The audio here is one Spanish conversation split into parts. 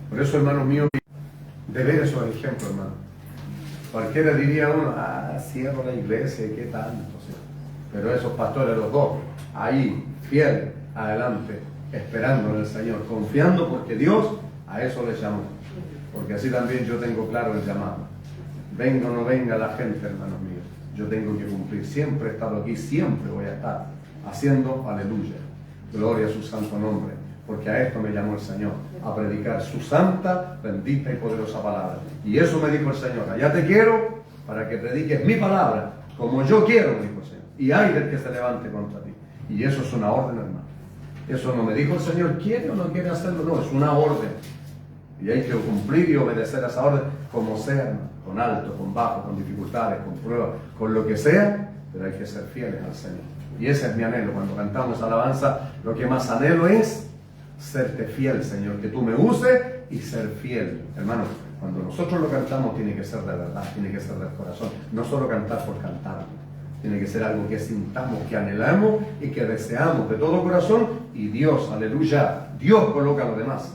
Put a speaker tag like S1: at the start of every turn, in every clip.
S1: Por eso, hermanos míos, de ver esos ejemplos, hermano. Cualquiera diría uno, cierro la iglesia, ¿qué tanto? ¿Sí? Pero esos pastores, los dos, ahí, fieles, adelante, esperando en el Señor, confiando porque Dios a eso les llamó. Porque así también yo tengo claro el llamado. Venga o no venga la gente, hermanos míos, yo tengo que cumplir. Siempre he estado aquí, siempre voy a estar haciendo aleluya. Gloria a su santo nombre. Porque a esto me llamó el Señor, a predicar su santa, bendita y poderosa palabra. Y eso me dijo el Señor: allá te quiero para que prediques mi palabra, como yo quiero, me dijo el Señor. Y hay del que se levante contra ti. Y eso es una orden, hermano. Eso no me dijo el Señor, ¿quiere o no quiere hacerlo? No, es una orden. Y hay que cumplir y obedecer a esa orden, como sea, hermano. Con alto, con bajo, con dificultades, con pruebas, con lo que sea, pero hay que ser fieles al Señor. Y ese es mi anhelo. Cuando cantamos alabanza, lo que más anhelo es serte fiel, Señor, que tú me uses y ser fiel. Hermano, cuando nosotros lo cantamos tiene que ser de verdad, tiene que ser del corazón, no solo cantar por cantar, tiene que ser algo que sintamos, que anhelamos y que deseamos de todo corazón. Y Dios, aleluya, Dios coloca lo demás.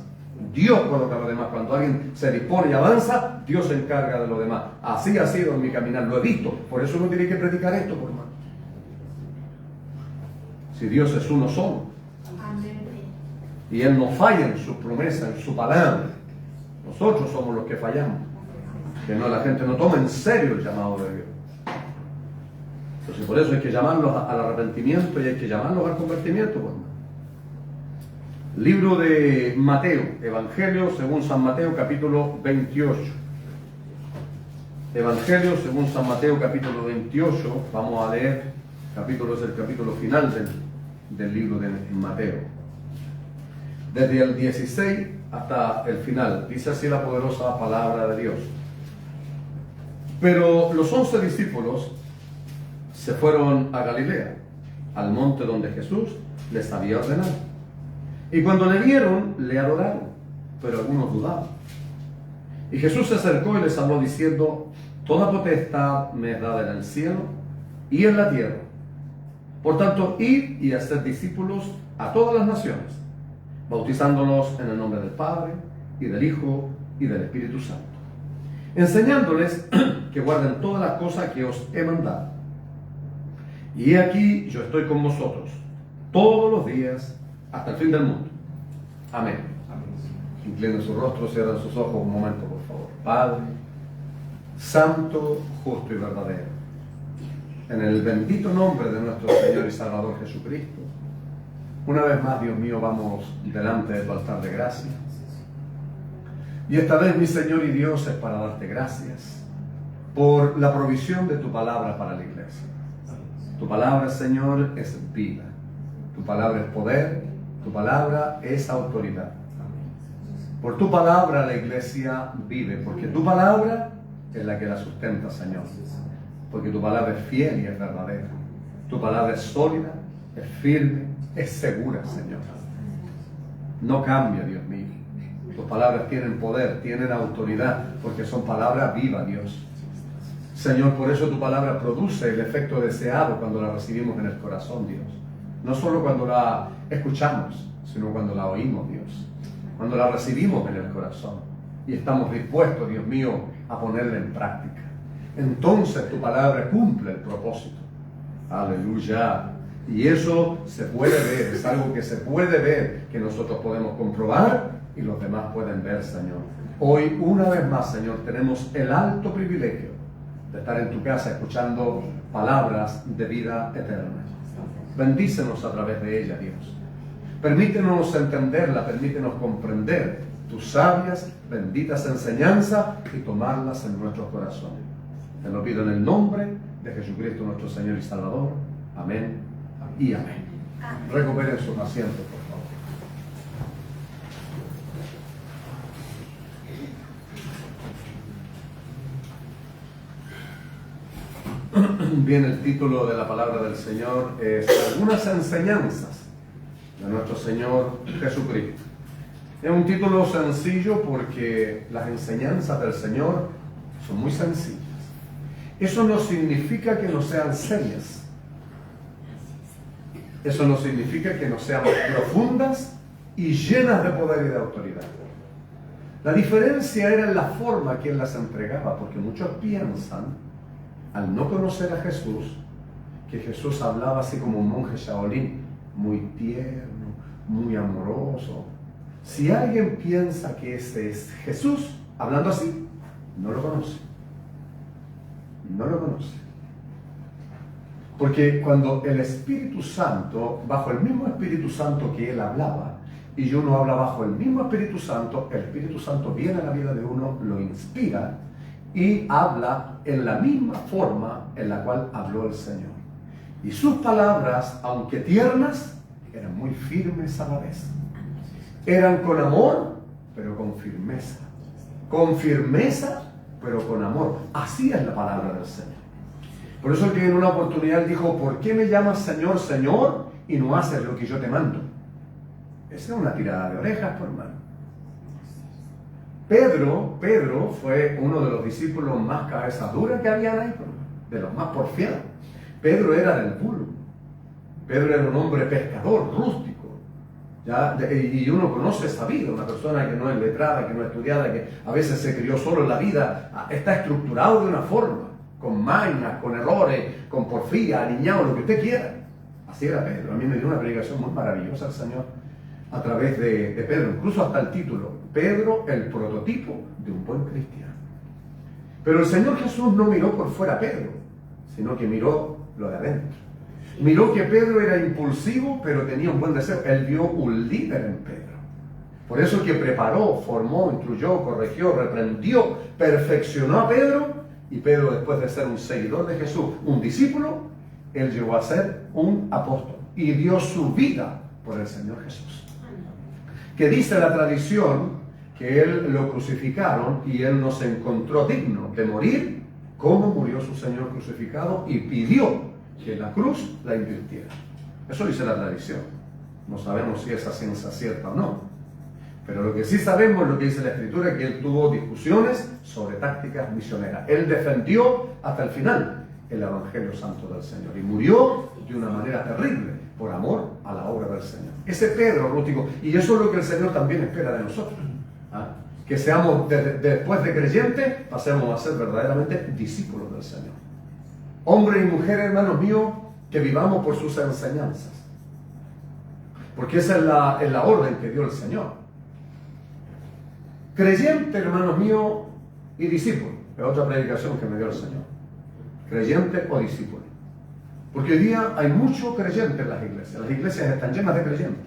S1: Dios coloca lo demás. Cuando alguien se dispone y avanza, Dios se encarga de lo demás. Así ha sido en mi caminar, lo he visto. Por eso uno tiene que predicar esto, por hermano. Si Dios es uno solo, y Él no falla en su promesa, en su palabra, nosotros somos los que fallamos. Que no, la gente no toma en serio el llamado de Dios. Entonces por eso hay que llamarlos al arrepentimiento y hay que llamarlos al convertimiento. Bueno. Libro de Mateo, Evangelio según San Mateo, capítulo 28. Evangelio según San Mateo, capítulo 28. Vamos a leer, capítulo es el capítulo final del libro de Mateo. Desde el 16 hasta el final. Dice así la poderosa palabra de Dios. Pero los 11 discípulos se fueron a Galilea, al monte donde Jesús les había ordenado. Y cuando le vieron, le adoraron, pero algunos dudaban. Y Jesús se acercó y les habló diciendo: toda potestad me es dada en el cielo y en la tierra. Por tanto, id y haced discípulos a todas las naciones, bautizándolos en el nombre del Padre, y del Hijo, y del Espíritu Santo, enseñándoles que guarden todas las cosas que os he mandado. Y he aquí, yo estoy con vosotros todos los días hasta el fin del mundo. Amén. Inclinen su rostro, cierren sus ojos un momento, por favor. Padre, santo, justo y verdadero, en el bendito nombre de nuestro Señor y Salvador Jesucristo, una vez más, Dios mío, vamos delante de tu altar de gracia. Y esta vez, mi Señor y Dios, es para darte gracias por la provisión de tu palabra para la iglesia. Tu palabra, Señor, es vida. Tu palabra es poder. Tu palabra es autoridad. Por tu palabra la iglesia vive, porque tu palabra es la que la sustenta, Señor. Porque tu palabra es fiel y es verdadera. Tu palabra es sólida, es firme, es segura, Señor. No cambia, Dios mío. Tus palabras tienen poder, tienen autoridad, porque son palabras vivas, Dios. Señor, por eso tu palabra produce el efecto deseado cuando la recibimos en el corazón, Dios. No solo cuando la escuchamos, sino cuando la oímos, Dios. Cuando la recibimos en el corazón y estamos dispuestos, Dios mío, a ponerla en práctica. Entonces tu palabra cumple el propósito. Aleluya. Y eso se puede ver, es algo que se puede ver, que nosotros podemos comprobar y los demás pueden ver, Señor. Hoy, una vez más, Señor, tenemos el alto privilegio de estar en tu casa escuchando palabras de vida eterna. Bendícenos a través de ella, Dios. Permítenos entenderla, permítenos comprender tus sabias, benditas enseñanzas y tomarlas en nuestros corazones. Te lo pido en el nombre de Jesucristo, nuestro Señor y Salvador. Amén y amén. Recuperen sus asientos, por favor. Bien, el título de la palabra del Señor es Algunas enseñanzas de nuestro Señor Jesucristo. Es un título sencillo porque las enseñanzas del Señor son muy sencillas. Eso no significa que no sean serias. Eso no significa que no sean profundas y llenas de poder y de autoridad. La diferencia era en la forma que él las entregaba, porque muchos piensan, al no conocer a Jesús, que Jesús hablaba así como un monje Shaolin, muy tierno, muy amoroso. Si alguien piensa que ese es Jesús, hablando así, no lo conoce. No lo conoce. Porque cuando el Espíritu Santo, bajo el mismo Espíritu Santo que él hablaba, y uno habla bajo el mismo Espíritu Santo, el Espíritu Santo viene a la vida de uno, lo inspira y habla en la misma forma en la cual habló el Señor. Y sus palabras, aunque tiernas, eran muy firmes a la vez. Eran con amor, pero con firmeza. Con firmeza, pero con amor. Así es la palabra del Señor. Por eso que en una oportunidad dijo, ¿por qué me llamas Señor, Señor, y no haces lo que yo te mando? Esa es una tirada de orejas, por hermano. Pedro fue uno de los discípulos más cabeza dura que habían ahí, de los más porfiados. Pedro era del pueblo. Pedro era un hombre pescador, rústico. ¿Ya? Y uno conoce esa vida, una persona que no es letrada, que no es estudiada, que a veces se crió solo en la vida, está estructurado de una forma, con mañas, con errores, con porfía, aliñado, lo que usted quiera. Así era Pedro. A mí me dio una predicación muy maravillosa el Señor a través de Pedro, incluso hasta el título, Pedro, el prototipo de un buen cristiano. Pero el Señor Jesús no miró por fuera a Pedro, sino que miró lo de adentro. Miró que Pedro era impulsivo, pero tenía un buen deseo. Él vio un líder en Pedro. Por eso que preparó, formó, instruyó, corrigió, reprendió, perfeccionó a Pedro. Y Pedro, después de ser un seguidor de Jesús, un discípulo, él llegó a ser un apóstol. Y dio su vida por el Señor Jesús. Que dice la tradición que él lo crucificaron y él no se encontró digno de morir como murió su Señor crucificado y pidió que la cruz la invirtiera. Eso dice la tradición. No sabemos si esa ciencia es cierta o no. Pero lo que sí sabemos, lo que dice la Escritura, es que él tuvo discusiones sobre tácticas misioneras. Él defendió hasta el final el Evangelio Santo del Señor y murió de una manera terrible por amor a la obra del Señor. Ese Pedro rústico, y eso es lo que el Señor también espera de nosotros. Que seamos, después de creyentes, pasemos a ser verdaderamente discípulos del Señor. Hombres y mujeres, hermanos míos, que vivamos por sus enseñanzas. Porque esa es la orden que dio el Señor. Creyente, hermanos míos, y discípulo. Es otra predicación que me dio el Señor. Creyente o discípulo. Porque hoy día hay muchos creyentes en las iglesias. Las iglesias están llenas de creyentes.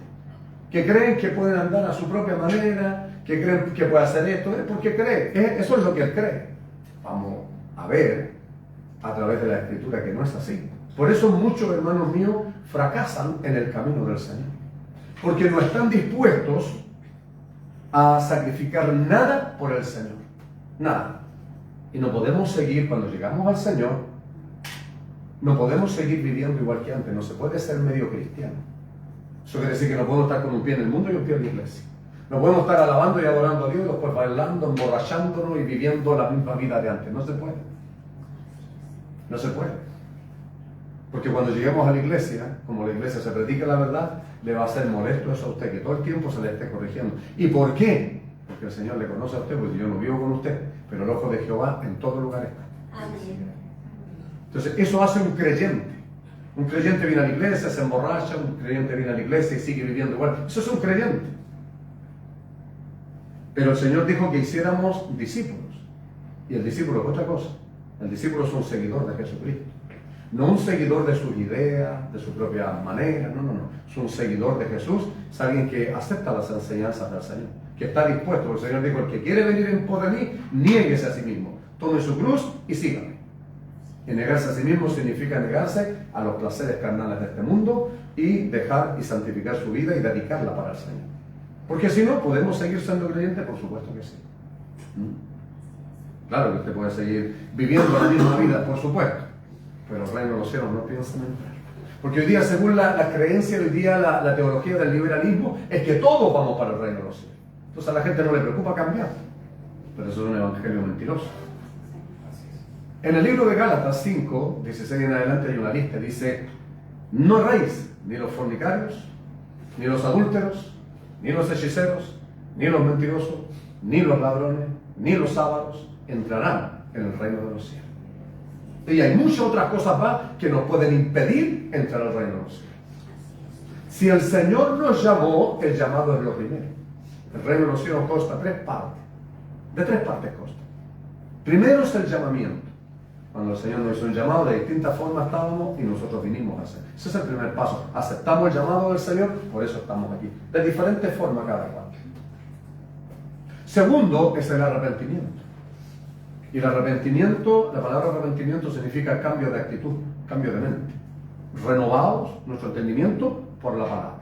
S1: Que creen que pueden andar a su propia manera, que creen que puede hacer esto, porque cree. Eso es lo que él cree. Vamos a ver a través de la Escritura que no es así. Por eso muchos hermanos míos fracasan en el camino del Señor. Porque no están dispuestos a sacrificar nada por el Señor. Nada. Y no podemos seguir, cuando llegamos al Señor, no podemos seguir viviendo igual que antes. No se puede ser medio cristiano. Eso quiere decir que no podemos estar con un pie en el mundo y un pie en la iglesia. No podemos estar alabando y adorando a Dios, después bailando, emborrachándonos y viviendo la misma vida de antes. No se puede. No se puede. Porque cuando lleguemos a la iglesia, como la iglesia se predica la verdad, le va a ser molesto eso a usted, que todo el tiempo se le esté corrigiendo. ¿Y por qué? Porque el Señor le conoce a usted, porque yo no vivo con usted, pero el ojo de Jehová en todo lugar está.
S2: Amén.
S1: Entonces, eso hace un creyente. Un creyente viene a la iglesia, se emborracha, un creyente viene a la iglesia y sigue viviendo igual. Eso es un creyente. Pero el Señor dijo que hiciéramos discípulos. Y el discípulo es otra cosa. El discípulo es un seguidor de Jesucristo. No un seguidor de sus ideas, de su propia manera, no. Es un seguidor de Jesús, es alguien que acepta las enseñanzas del Señor, que está dispuesto. El Señor dijo, el que quiere venir en pos de mí, niéguese a sí mismo, tome su cruz y sígame. Y negarse a sí mismo significa negarse a los placeres carnales de este mundo y dejar y santificar su vida y dedicarla para el Señor. Porque si no, ¿podemos seguir siendo creyentes? Por supuesto que sí. Claro que usted puede seguir viviendo la misma vida, por supuesto. Pero el reino de los cielos no piensa en entrar. Porque hoy día, según la creencia, hoy día la teología del liberalismo, es que todos vamos para el reino de los cielos. Entonces a la gente no le preocupa cambiar. Pero eso es un evangelio mentiroso. En el libro de Gálatas 5, 16 en adelante hay una lista, dice, no erréis ni los fornicarios, ni los adúlteros, ni los hechiceros, ni los mentirosos, ni los ladrones, ni los ávaros entrarán en el reino de los cielos. Y hay muchas otras cosas más que nos pueden impedir entrar al reino de los cielos. Si el Señor nos llamó, el llamado es lo primero. El reino de los cielos consta de tres partes. De tres partes consta. Primero es el llamamiento. Cuando el Señor nos hizo un llamado, de distintas formas estábamos y nosotros vinimos a hacer. Ese es el primer paso. Aceptamos el llamado del Señor, por eso estamos aquí. De diferentes formas cada cual. Segundo es el arrepentimiento. Y el arrepentimiento, la palabra arrepentimiento significa cambio de actitud, cambio de mente. Renovados nuestro entendimiento por la palabra.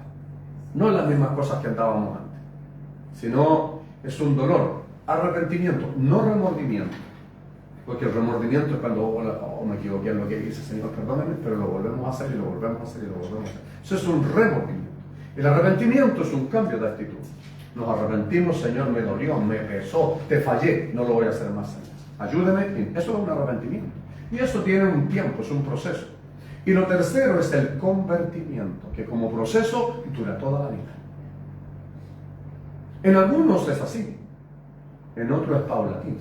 S1: No es las mismas cosas que andábamos antes, sino es un dolor. Arrepentimiento, no remordimiento. Porque el remordimiento es cuando me equivoqué en lo que dice, Señor, perdóname, pero lo volvemos a hacer y lo volvemos a hacer y lo volvemos a hacer. Eso es un remordimiento. El arrepentimiento es un cambio de actitud. Nos arrepentimos, Señor, me dolió, me pesó, te fallé, no lo voy a hacer más, Señor. Ayúdeme. Eso es un arrepentimiento. Y eso tiene un tiempo, es un proceso. Y lo tercero es el convertimiento, que como proceso dura toda la vida. En algunos es así, en otros es paulatino.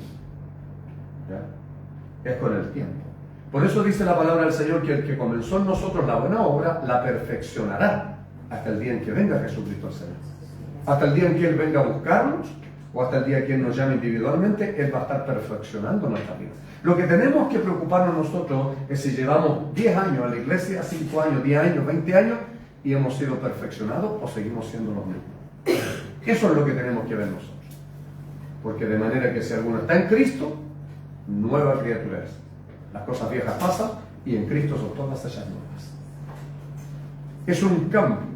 S1: ¿Ya? Es con el tiempo. Por eso dice la palabra del Señor que el que comenzó en nosotros la buena obra la perfeccionará hasta el día en que venga Jesucristo al Señor. Hasta el día en que Él venga a buscarnos o hasta el día en que Él nos llame individualmente, Él va a estar perfeccionando nuestra vida. Lo que tenemos que preocuparnos nosotros es si llevamos 10 años a la iglesia, 5 años, 10 años, 20 años y hemos sido perfeccionados o seguimos siendo los mismos. Eso es lo que tenemos que ver nosotros. Porque de manera que si alguno está en Cristo, nueva criatura es. Las cosas viejas pasan y en Cristo son todas ellas nuevas. Es un cambio.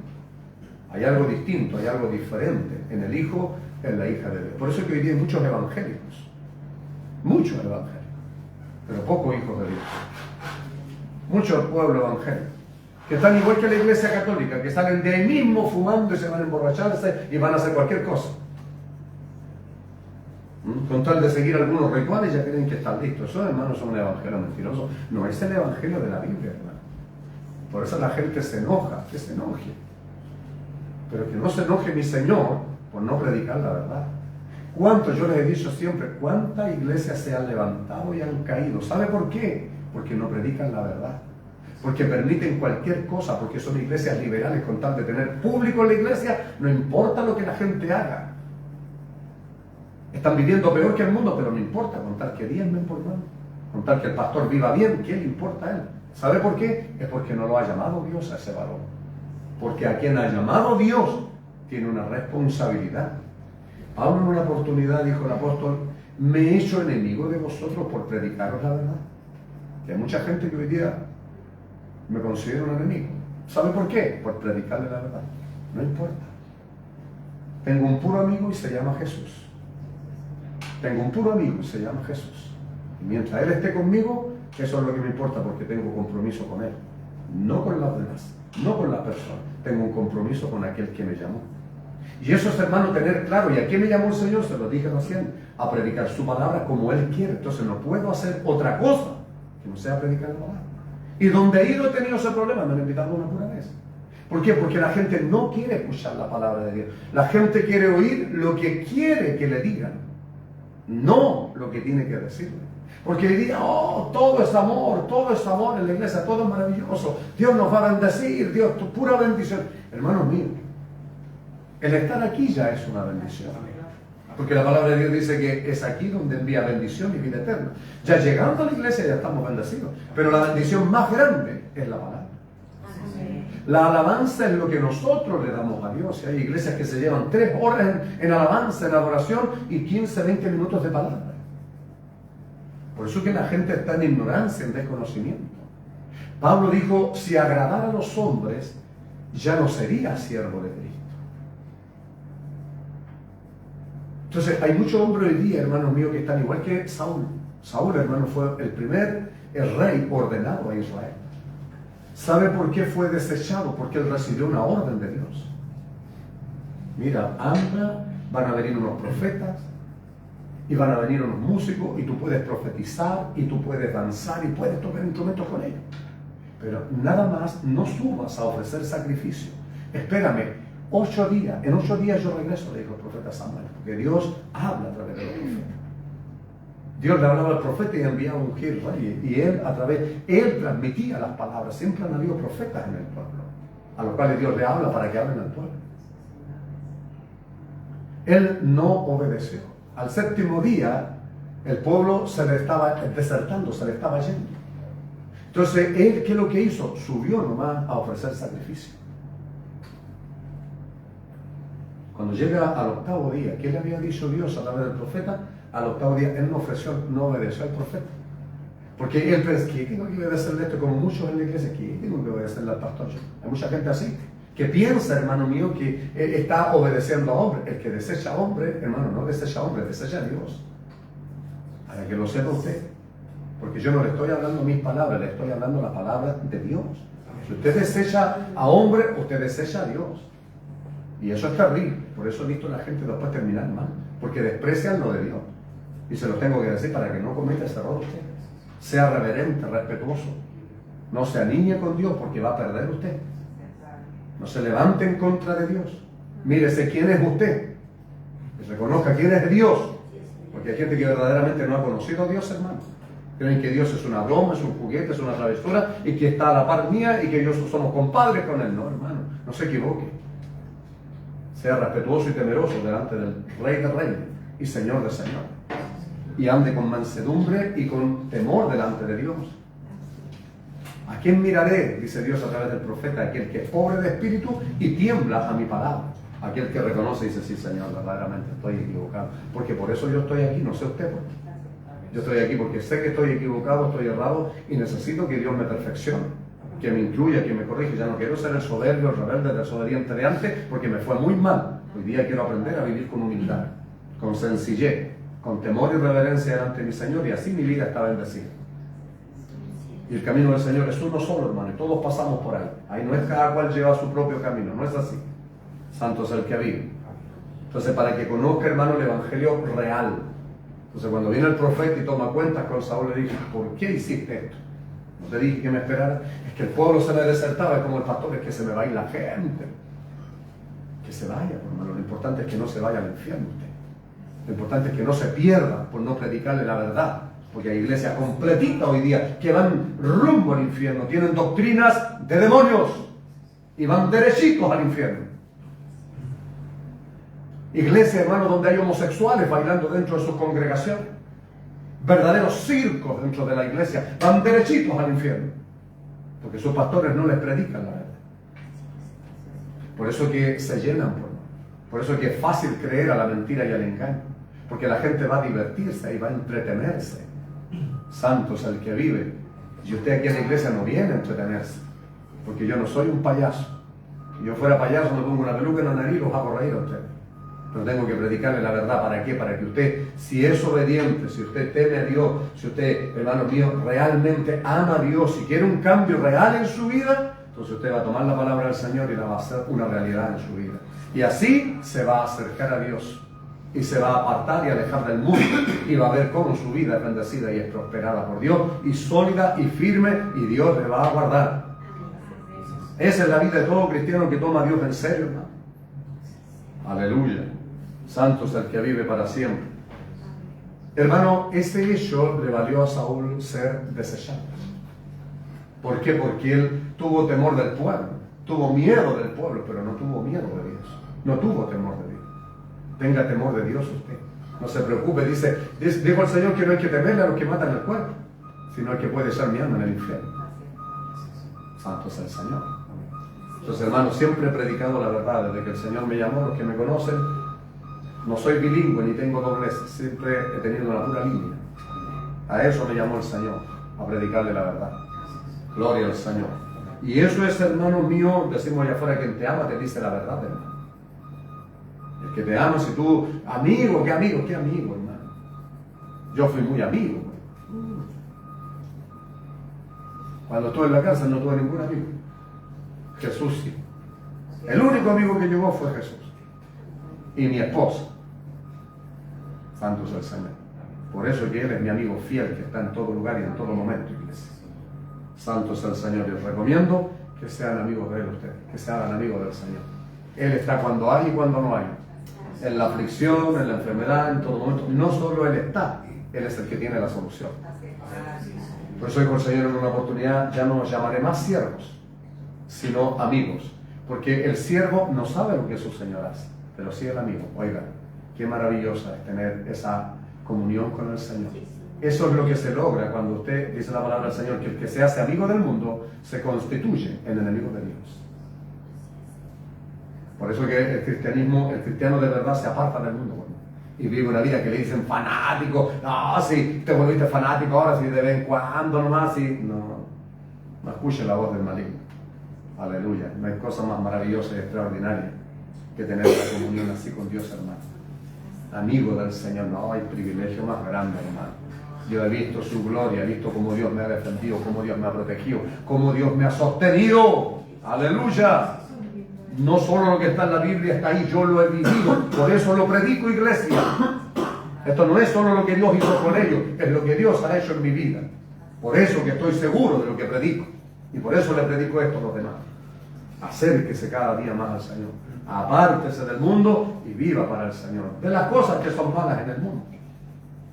S1: Hay algo distinto, hay algo diferente en el Hijo, en la hija de Dios. Por eso es que hoy día hay muchos evangélicos. Muchos evangélicos. Pero pocos hijos de Dios. Muchos pueblos evangélicos. Que están igual que la iglesia católica, que salen de ahí mismo fumando y se van a emborracharse y van a hacer cualquier cosa. Con tal de seguir algunos rituales ya creen que están listos. Esos hermanos son un evangelio mentiroso. No es el evangelio de la Biblia, hermano. Por eso la gente se enoja, que se enoje. Pero que no se enoje mi Señor por no predicar la verdad. ¿Cuánto? Yo les he dicho siempre, cuántas iglesias se han levantado y han caído. ¿Sabe por qué? Porque no predican la verdad. Porque permiten cualquier cosa, porque son iglesias liberales con tal de tener público en la iglesia, no importa lo que la gente haga. Están viviendo peor que el mundo, pero no importa, con tal que diezmen por mano, con tal que el pastor viva bien, ¿qué le importa a él? ¿Sabe por qué? Es porque no lo ha llamado Dios a ese varón. Porque a quien ha llamado Dios tiene una responsabilidad. Pablo en una oportunidad dijo el apóstol, me he hecho enemigo de vosotros por predicaros la verdad. Que hay mucha gente que hoy día me considera un enemigo. ¿Sabe por qué? Por predicarle la verdad. No importa. Tengo un puro amigo y se llama Jesús. Tengo un puro amigo y se llama Jesús. Y mientras Él esté conmigo, eso es lo que me importa porque tengo compromiso con Él. No con las demás, no con las personas. Tengo un compromiso con aquel que me llamó. Y eso es, hermano, tener claro. ¿Y a qué me llamó el Señor? Se lo dije recién. A predicar su palabra como Él quiere. Entonces no puedo hacer otra cosa que no sea predicar la palabra. Y donde he ido he tenido ese problema. Me han invitado una pura vez. ¿Por qué? Porque la gente no quiere escuchar la palabra de Dios. La gente quiere oír lo que quiere que le digan. No lo que tiene que decirle. Porque diría, oh, todo es amor en la iglesia, todo es maravilloso. Dios nos va a bendecir, Dios, pura bendición. Hermanos míos, el estar aquí ya es una bendición. Porque la palabra de Dios dice que es aquí donde envía bendición y vida eterna. Ya llegando a la iglesia ya estamos bendecidos. Pero la bendición más grande es la palabra. La alabanza es lo que nosotros le damos a Dios. Hay iglesias que se llevan 3 horas en alabanza, en adoración y 15, 20 minutos de palabra. Por eso que la gente está en ignorancia, en desconocimiento. Pablo dijo, si agradara a los hombres, ya no sería siervo de Cristo. Entonces, hay muchos hombres hoy día, hermanos míos, que están igual que Saúl. Saúl, hermano, fue el rey ordenado a Israel. ¿Sabe por qué fue desechado? Porque él recibió una orden de Dios. Mira, anda, van a venir unos profetas y van a venir unos músicos y tú puedes profetizar y tú puedes danzar y puedes tocar instrumentos con ellos. Pero nada más, no subas a ofrecer sacrificio. Espérame, 8 días. En 8 días yo regreso, le dijo el profeta Samuel, porque Dios habla a través de los profetas. Dios le hablaba al profeta y enviaba a ungir reyes. Y él transmitía las palabras. Siempre han habido profetas en el pueblo, a los cuales Dios le habla para que hablen al pueblo. Él no obedeció. Al 7º día, el pueblo se le estaba desertando, se le estaba yendo. Entonces, él, ¿qué es lo que hizo? Subió nomás a ofrecer sacrificio. Cuando llega al 8º día, ¿qué le había dicho Dios a través del profeta? Al 8º día, él no obedeció al profeta. Porque él pensó, ¿qué tengo que obedecerle esto? Como muchos en la iglesia, ¿qué tengo que obedecerle al pastor? Hay mucha gente así, que piensa, hermano mío, que está obedeciendo a hombre. El que desecha a hombre, hermano, no desecha a hombre, desecha a Dios. Para que lo sepa usted. Porque yo no le estoy hablando mis palabras, le estoy hablando la palabra de Dios. Si usted desecha a hombre, usted desecha a Dios. Y eso es terrible. Por eso he visto a la gente después terminar mal. Porque desprecian lo de Dios. Y se lo tengo que decir para que no cometa ese error usted. Sea reverente, respetuoso. No se aniñe con Dios porque va a perder usted. No se levante en contra de Dios. Mírese quién es usted. Que reconozca quién es Dios. Porque hay gente que verdaderamente no ha conocido a Dios, hermano. Creen que Dios es una broma, es un juguete, es una travesura y que está a la par mía y que yo somos compadres con Él. No, hermano, no se equivoque. Sea respetuoso y temeroso delante del Rey de Reyes y Señor de Señor. Y ande con mansedumbre y con temor delante de Dios. ¿A quién miraré? Dice Dios a través del profeta, aquel que es pobre de espíritu y tiembla a mi palabra. Aquel que reconoce y dice, sí, Señor, verdaderamente estoy equivocado. Porque por eso yo estoy aquí, no sé usted por qué. Yo estoy aquí porque sé que estoy equivocado, estoy errado y necesito que Dios me perfeccione, que me incluya, que me corrija. Ya no quiero ser el soberbio, el rebelde, el desobediente de antes porque me fue muy mal. Hoy día quiero aprender a vivir con humildad, con sencillez, con temor y reverencia delante de mi Señor, y así mi vida está bendecida. Y el camino del Señor es uno solo, hermano, y todos pasamos por ahí. Ahí no es cada cual lleva su propio camino, no es así. Santo es el que vive. Entonces, para que conozca, hermano, el evangelio real. Entonces, cuando viene el profeta y toma cuentas con Saúl, le dice, ¿por qué hiciste esto? No te dije que me esperara. Es que el pueblo se me desertaba, es como el pastor, es que se me va a ir la gente. Que se vaya, hermano. Lo importante es que no se vaya al infierno usted. Lo importante es que no se pierda por no predicarle la verdad. Porque hay iglesias completitas hoy día que van rumbo al infierno, tienen doctrinas de demonios y van derechitos al infierno. Iglesias, hermano, donde hay homosexuales bailando dentro de sus congregaciones. Verdaderos circos dentro de la iglesia. Van derechitos al infierno. Porque sus pastores no les predican la verdad. Por eso que se llenan. Por eso que es fácil creer a la mentira y al engaño. Porque la gente va a divertirse y va a entretenerse. Santo es el que vive. Y usted aquí en la iglesia no viene a entretenerse. Porque yo no soy un payaso. Si yo fuera payaso me pongo una peluca en la nariz y los hago reír a ustedes. Pero tengo que predicarle la verdad. ¿Para qué? Para que usted, si es obediente, si usted teme a Dios, si usted, hermano mío, realmente ama a Dios, si quiere un cambio real en su vida, entonces usted va a tomar la palabra del Señor y la va a hacer una realidad en su vida. Y así se va a acercar a Dios. Y se va a apartar y alejar del mundo. Y va a ver cómo su vida es bendecida y es prosperada por Dios. Y sólida y firme. Y Dios le va a guardar. Esa es la vida de todo cristiano que toma a Dios en serio, hermano. Aleluya. Santo es el que vive para siempre. Hermano, ese hecho le valió a Saúl ser desechado. ¿Por qué? Porque él tuvo temor del pueblo. Tuvo miedo del pueblo, pero no tuvo miedo de Dios. No tuvo temor de Dios. Tenga temor de Dios usted. No se preocupe. Dijo el Señor que no hay que temerle a los que matan el cuerpo, sino al que puede echar mi alma en el infierno. Santo es el Señor. Entonces, hermano, siempre he predicado la verdad. Desde que el Señor me llamó, los que me conocen, no soy bilingüe ni tengo dobleces. Siempre he tenido una pura línea. A eso me llamó el Señor, a predicarle la verdad. Gloria al Señor. Y eso es, hermano mío, decimos allá afuera, quien te ama te dice la verdad, hermano. El que te ama, si tú, amigo, ¿qué amigo? ¿Qué amigo, hermano? Yo fui muy amigo. Cuando estuve en la cárcel no tuve ningún amigo. Jesús sí. El único amigo que llegó fue Jesús. Y mi esposa. Santo es el Señor. Por eso que Él es mi amigo fiel, que está en todo lugar y en todo momento, iglesia. Santo es el Señor. Les recomiendo que sean amigos de Él ustedes, que se hagan amigos del Señor. Él está cuando hay y cuando no hay. En la aflicción, en la enfermedad, en todo momento. No solo Él está, Él es el que tiene la solución. Por eso dijo el Señor en una oportunidad, ya no os llamaré más siervos, sino amigos. Porque el siervo no sabe lo que su Señor hace, pero sí el amigo. Oiga, qué maravillosa es tener esa comunión con el Señor. Eso es lo que se logra cuando usted dice la palabra del Señor, que el que se hace amigo del mundo se constituye en enemigo de Dios. Por eso que el cristiano de verdad se aparta del mundo, bueno, y vive una vida que le dicen fanático. No, si te volviste fanático ahora, si de vez en cuando nomás, si no escuche la voz del maligno. Aleluya. No hay cosa más maravillosa y extraordinaria que tener la comunión así con Dios, hermano. Amigo del Señor, no hay privilegio más grande, hermano. Yo he visto su gloria, he visto cómo Dios me ha defendido, cómo Dios me ha protegido, cómo Dios me ha sostenido. Aleluya. No solo lo que está en la Biblia está ahí, yo lo he vivido. Por eso lo predico, iglesia. Esto no es solo lo que Dios hizo con ellos, es lo que Dios ha hecho en mi vida. Por eso que estoy seguro de lo que predico. Y por eso le predico esto a los demás. Acérquese cada día más al Señor. Apártese del mundo y viva para el Señor. De las cosas que son malas en el mundo.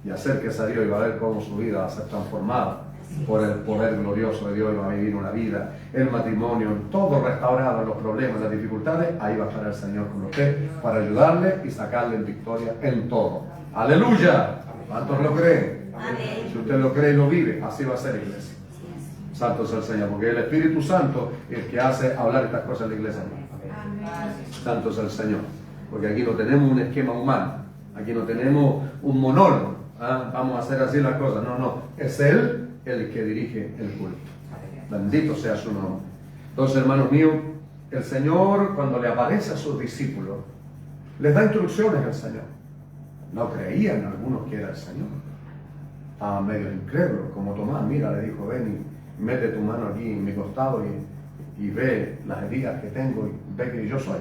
S1: Y acérquese a Dios y va a ver cómo su vida va a ser transformada por el poder glorioso de Dios. Y va a vivir una vida, el matrimonio, todo restaurado, los problemas, las dificultades. Ahí va a estar el Señor con usted para ayudarle y sacarle en victoria en todo. ¡Aleluya! ¿Cuántos lo creen? Amén. Si usted lo cree y lo vive, así va a ser, iglesia. Santo es el Señor, porque el Espíritu Santo es el que hace hablar estas cosas en la iglesia. Santo es el Señor, porque aquí no tenemos un esquema humano, aquí no tenemos un monólogo. Vamos a hacer así las cosas. No, es Él el que dirige el culto. Bendito sea su nombre. Entonces, hermanos míos, el Señor, cuando le aparece a sus discípulos, les da instrucciones al Señor. No creían algunos que era el Señor. Estaban medio incrédulos, como Tomás. Mira, le dijo, ven y mete tu mano aquí en mi costado y ve las heridas que tengo y ve que yo soy.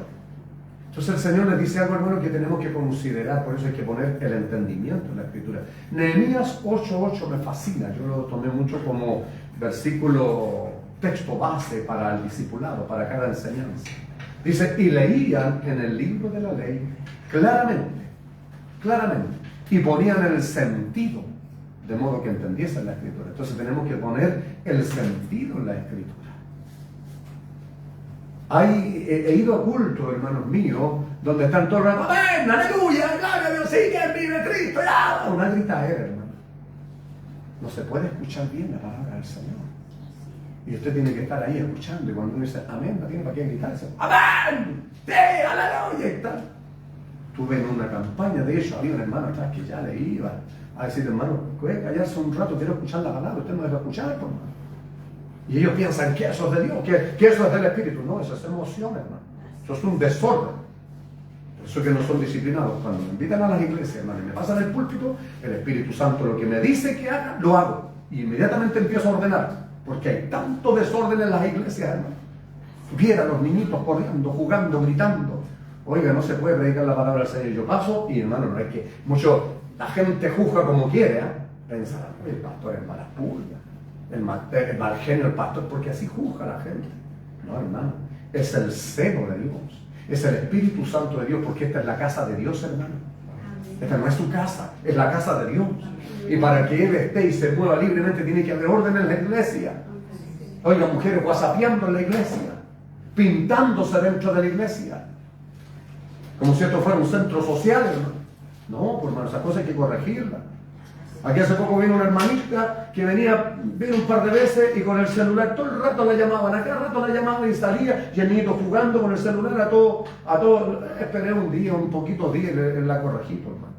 S1: Entonces el Señor les dice algo, hermano, que tenemos que considerar. Por eso hay que poner el entendimiento en la Escritura. Nehemías 8:8 me fascina. Yo lo tomé mucho como versículo, texto base para el discipulado, para cada enseñanza. Dice, y leían en el libro de la ley claramente, y ponían el sentido, de modo que entendiesen la Escritura. Entonces tenemos que poner el sentido en la Escritura. He ido a culto, hermanos míos, donde están todos los amén, aleluya, gloria a Dios, sí, que vive Cristo, ya. Una gritadera, hermano. No se puede escuchar bien la palabra del Señor. Y usted tiene que estar ahí escuchando. Y cuando uno dice amén, no tiene para qué gritarse. Amén, sí, aleluya, y tal. Tuve en una campaña, de hecho, había un hermano atrás que ya le iba a decir, hermano, puede callarse un rato, quiero escuchar la palabra, usted no debe escuchar, hermano. Y ellos piensan que eso es de Dios, que eso es del Espíritu. No, eso es emoción, hermano. Eso es un desorden. Por eso que no son disciplinados. Cuando me invitan a las iglesias, hermano, y me pasan el púlpito, el Espíritu Santo lo que me dice que haga, lo hago. Y inmediatamente empiezo a ordenar. Porque hay tanto desorden en las iglesias, hermano. Viera a los niñitos corriendo, jugando, gritando. Oiga, no se puede predicar la palabra del Señor. Yo paso y, hermano, no es que la gente juzga como quiere, pensar, el pastor es mala pulga. El mal genio del pastor, porque así juzga a la gente. No, hermano, es el seno de Dios, es el Espíritu Santo de Dios, porque esta es la casa de Dios, hermano. Esta no es su casa, es la casa de Dios. Y para que Él esté y se mueva libremente, tiene que haber orden en la iglesia. Oiga, mujeres whatsappeando en la iglesia, pintándose dentro de la iglesia, como si esto fuera un centro social, hermano. No, pues hermano, esa cosa hay que corregirla. Aquí hace poco vino una hermanita que vino un par de veces y con el celular todo el rato la llamaban, a cada rato la llamaban y salía, y el niñito jugando con el celular a todo. Esperé un día, un poquito días y la corregí, por hermano.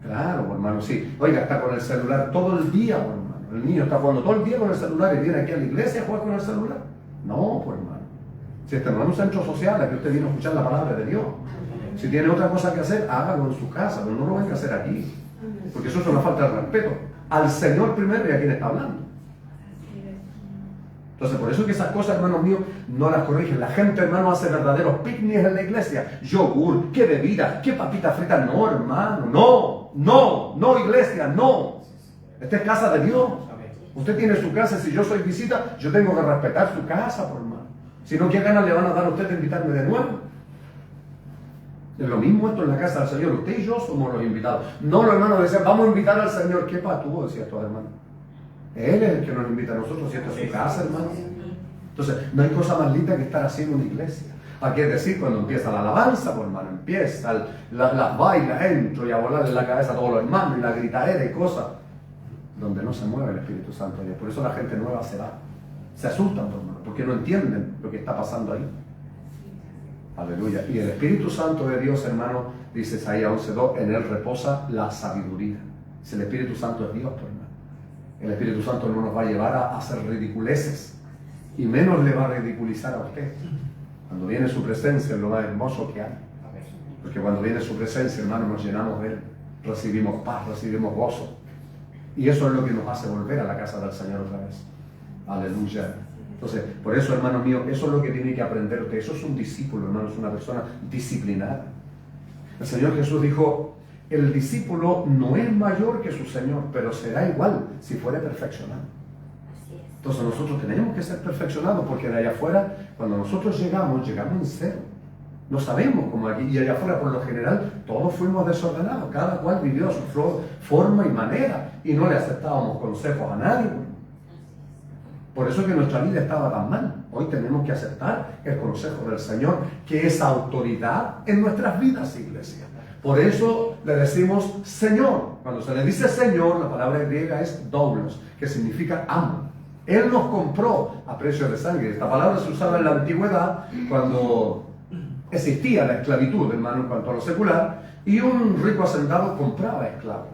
S1: Claro, hermano, sí. Oiga, está con el celular todo el día, por hermano. El niño está jugando todo el día con el celular y viene aquí a la iglesia a jugar con el celular. No, pues hermano. Si este no es un centro social, aquí usted viene a escuchar la palabra de Dios. Si tiene otra cosa que hacer, hágalo en su casa, pero no lo venga a hacer aquí. Porque eso es una falta de respeto al Señor primero y a quien está hablando. Entonces, por eso que esas cosas, hermanos míos, no las corrigen. La gente, hermano, hace verdaderos picnics en la iglesia. Yogur, qué bebida, qué papitas fritas. No, hermano, no, iglesia, no. Esta es casa de Dios. Usted tiene su casa, si yo soy visita, yo tengo que respetar su casa, por hermano. Si no, ¿qué ganas le van a dar a usted de invitarme de nuevo? Es lo mismo esto en la casa del Señor. Usted y yo somos los invitados. No los hermanos decían, vamos a invitar al Señor. ¿Qué tú decías tú, hermano? Él es el que nos invita a nosotros, si esto es su casa, hermano. Entonces, no hay cosa más linda que estar así en una iglesia. Aquí es decir, cuando empieza la alabanza, pues hermano, empieza las bailas, entro y a volarle la cabeza a todos los hermanos y la gritadera y cosas, donde no se mueve el Espíritu Santo. Y por eso la gente nueva se va. Se asustan, hermano, porque no entienden lo que está pasando ahí. Aleluya. Y el Espíritu Santo de Dios, hermano, dice Isaías 11:2, en él reposa la sabiduría. Si el Espíritu Santo es Dios, pues hermano, el Espíritu Santo no nos va a llevar a hacer ridiculeces, y menos le va a ridiculizar a usted. Cuando viene su presencia es lo más hermoso que hay. Porque cuando viene su presencia, hermano, nos llenamos de él, recibimos paz, recibimos gozo. Y eso es lo que nos hace volver a la casa del Señor otra vez. Aleluya. Entonces, por eso, hermano mío, eso es lo que tiene que aprender usted. Eso es un discípulo, hermano, es una persona disciplinada. El Señor Jesús dijo, el discípulo no es mayor que su Señor, pero será igual si fuere perfeccionado. Entonces nosotros tenemos que ser perfeccionados, porque de allá afuera, cuando nosotros llegamos en cero. No sabemos cómo aquí, y allá afuera por lo general todos fuimos desordenados, cada cual vivió a su forma y manera, y no le aceptábamos consejos a nadie. Por eso es que nuestra vida estaba tan mal. Hoy tenemos que aceptar el consejo del Señor, que es autoridad en nuestras vidas, iglesia. Por eso le decimos Señor. Cuando se le dice Señor, la palabra griega es doulos, que significa amo. Él nos compró a precio de sangre. Esta palabra se usaba en la antigüedad cuando existía la esclavitud, hermano, en cuanto a lo secular, y un rico hacendado compraba esclavos.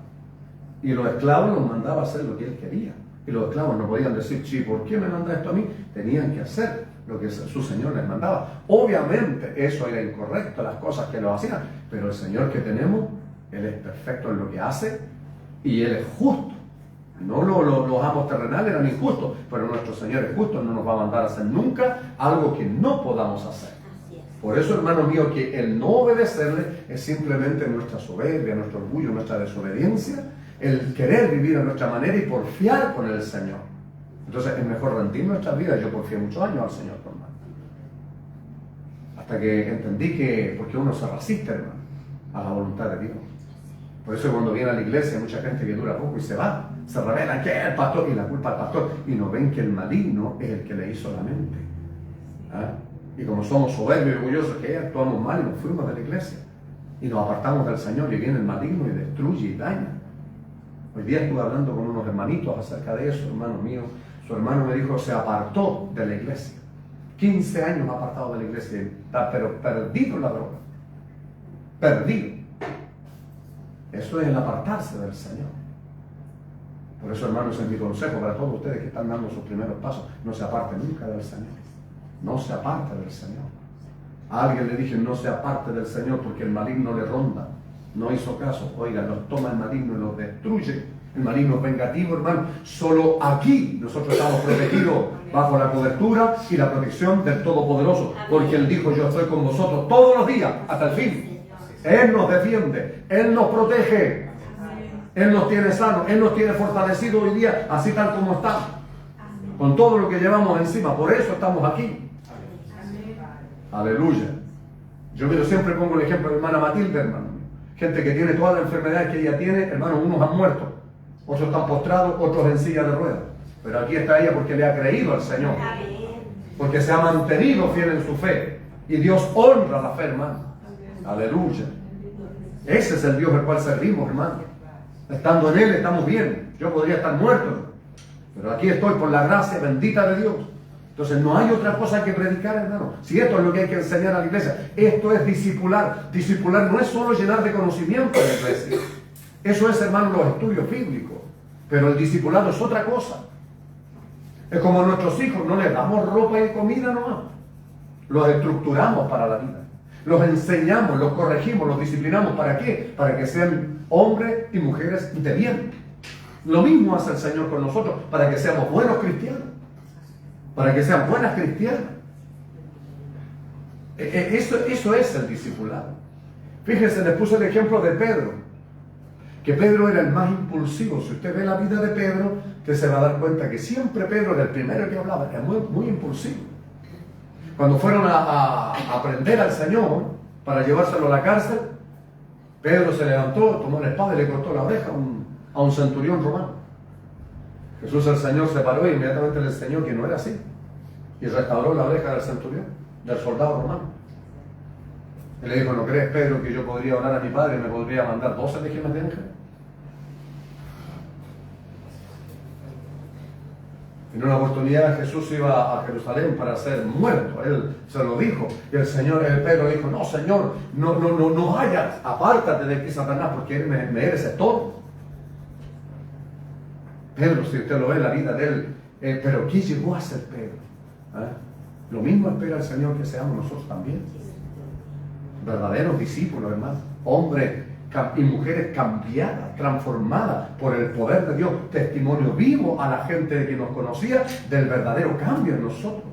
S1: Y los esclavos los mandaba a hacer lo que él quería. Y los esclavos no podían decir, sí, ¿por qué me manda esto a mí? Tenían que hacer lo que su Señor les mandaba. Obviamente eso era incorrecto, las cosas que lo hacían, pero el Señor que tenemos, Él es perfecto en lo que hace y Él es justo. No los amos terrenales eran injustos, pero nuestro Señor es justo, no nos va a mandar a hacer nunca algo que no podamos hacer. Por eso, hermano mío, que el no obedecerle es simplemente nuestra soberbia, nuestro orgullo, nuestra desobediencia, el querer vivir a nuestra manera y porfiar con el Señor. Entonces es mejor rendir nuestras vidas. Yo porfié muchos años al Señor, hermano, hasta que entendí que, porque uno se resiste, hermano, a la voluntad de Dios. Por eso cuando viene a la iglesia hay mucha gente que dura poco y se va, se revela que es el pastor y la culpa al pastor, y no ven que el maligno es el que le hizo la mente. Y como somos soberbios y orgullosos, que actuamos mal y nos fuimos de la iglesia y nos apartamos del Señor, y viene el maligno y destruye y daña. Hoy día estuve hablando con unos hermanitos acerca de eso, hermanos míos. Su hermano me dijo, se apartó de la iglesia. 15 años apartado de la iglesia, pero perdido en la droga. Perdido. Eso es el apartarse del Señor. Por eso, hermanos, es mi consejo para todos ustedes que están dando sus primeros pasos. No se aparten nunca del Señor. No se aparte del Señor. A alguien le dije, no se aparte del Señor porque el maligno le ronda. No hizo caso. Oiga, los toma el maligno y los destruye. El maligno es vengativo, hermano. Solo aquí nosotros estamos protegidos bajo la cobertura y la protección del Todopoderoso. Porque Él dijo, yo estoy con vosotros todos los días hasta el fin. Él nos defiende, Él nos protege, Él nos tiene sanos, Él nos tiene fortalecido hoy día, así tal como está, con todo lo que llevamos encima. Por eso estamos aquí. Aleluya. Yo siempre pongo el ejemplo de hermana Matilde, hermano. Gente que tiene todas las enfermedades que ella tiene, hermano, unos han muerto, otros están postrados, otros en silla de ruedas. Pero aquí está ella porque le ha creído al Señor, porque se ha mantenido fiel en su fe. Y Dios honra la fe, hermano. Aleluya. Ese es el Dios al cual servimos, hermano. Estando en Él estamos bien. Yo podría estar muerto, pero aquí estoy por la gracia bendita de Dios. Entonces no hay otra cosa que predicar, hermano. Si esto es lo que hay que enseñar a la iglesia, esto es discipular. Discipular no es solo llenar de conocimiento a la iglesia. Eso es, hermano, los estudios bíblicos. Pero el discipulado es otra cosa. Es como a nuestros hijos, no les damos ropa y comida nomás. Los estructuramos para la vida. Los enseñamos, los corregimos, los disciplinamos. ¿Para qué? Para que sean hombres y mujeres de bien. Lo mismo hace el Señor con nosotros, para que seamos buenos cristianos. Para que sean buenas cristianas. Eso es el discipulado. Fíjense, les puse el ejemplo de Pedro. Que Pedro era el más impulsivo. Si usted ve la vida de Pedro, usted se va a dar cuenta que siempre Pedro era el primero que hablaba. Era muy, muy impulsivo. Cuando fueron a aprender al Señor, para llevárselo a la cárcel, Pedro se levantó, tomó la espada y le cortó la oreja a un centurión romano. Jesús el Señor se paró e inmediatamente le enseñó que no era así. Y restauró la oreja del centurión, del soldado romano. Y le dijo, ¿no crees, Pedro, que yo podría orar a mi padre y me podría mandar 12 legiones de ángeles? En una oportunidad Jesús iba a Jerusalén para ser muerto, él se lo dijo, y Pedro dijo, no Señor, no vayas, apártate de aquí Satanás, porque él me merece todo. Pedro, si usted lo ve, la vida de él, pero ¿qué llegó a ser Pedro? Lo mismo espera el Señor que seamos nosotros también. Verdaderos discípulos, hermano, hombres y mujeres cambiadas, transformadas por el poder de Dios, testimonio vivo a la gente que nos conocía del verdadero cambio en nosotros.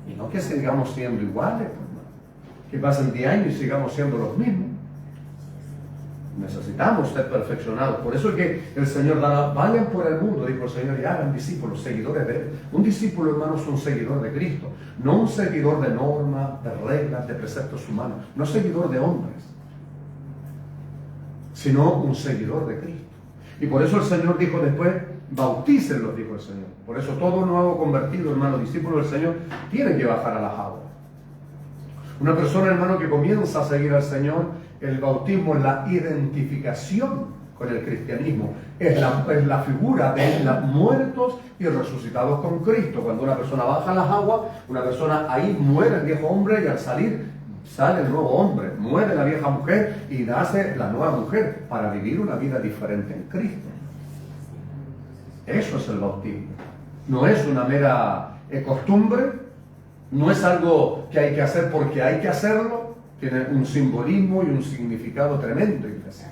S1: Y no que sigamos siendo iguales, que pasen 10 años y sigamos siendo los mismos. Necesitamos ser perfeccionados. Por eso es que el Señor da, vayan por el mundo, dijo el Señor, y hagan discípulos, seguidores de Él. Un discípulo, hermano, es un seguidor de Cristo, no un seguidor de normas, de reglas, de preceptos humanos, no seguidor de hombres, sino un seguidor de Cristo. Y por eso el Señor dijo después, bautícenlos, dijo el Señor. Por eso todo nuevo convertido, hermano, discípulo del Señor, tiene que bajar a las aguas. Una persona, hermano, que comienza a seguir al Señor, el bautismo es la identificación con el cristianismo, es la figura de los muertos y resucitados con Cristo. Cuando una persona baja a las aguas, una persona ahí muere el viejo hombre y al salir sale el nuevo hombre, muere la vieja mujer y nace la nueva mujer para vivir una vida diferente en Cristo. Eso es el bautismo. No es una mera costumbre, no es algo que hay que hacer porque hay que hacerlo, tiene un simbolismo y un significado tremendo y especial.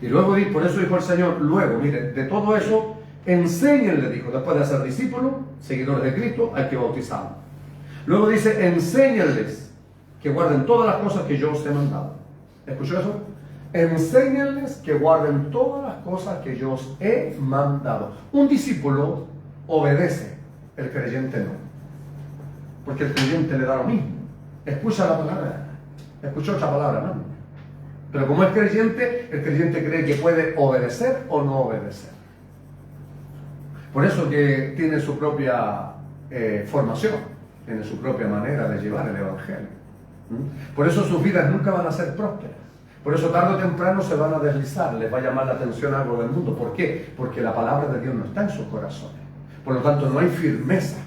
S1: Y luego, por eso dijo el Señor, luego, mire, de todo eso, enséñenle, dijo, después de ser discípulos, seguidores de Cristo, hay que bautizarlos. Luego dice, enséñenles que guarden todas las cosas que yo os he mandado. ¿Escuchó eso? Enséñenles que guarden todas las cosas que yo os he mandado. Un discípulo obedece, el creyente no. Porque el creyente le da lo mismo. Escucha la palabra, escucha otra palabra, ¿no? Pero como es creyente, el creyente cree que puede obedecer o no obedecer. Por eso que tiene su propia formación, tiene su propia manera de llevar el Evangelio. Por eso sus vidas nunca van a ser prósperas. Por eso tarde o temprano se van a deslizar, les va a llamar la atención algo del mundo. ¿Por qué? Porque la palabra de Dios no está en sus corazones. Por lo tanto, no hay firmeza.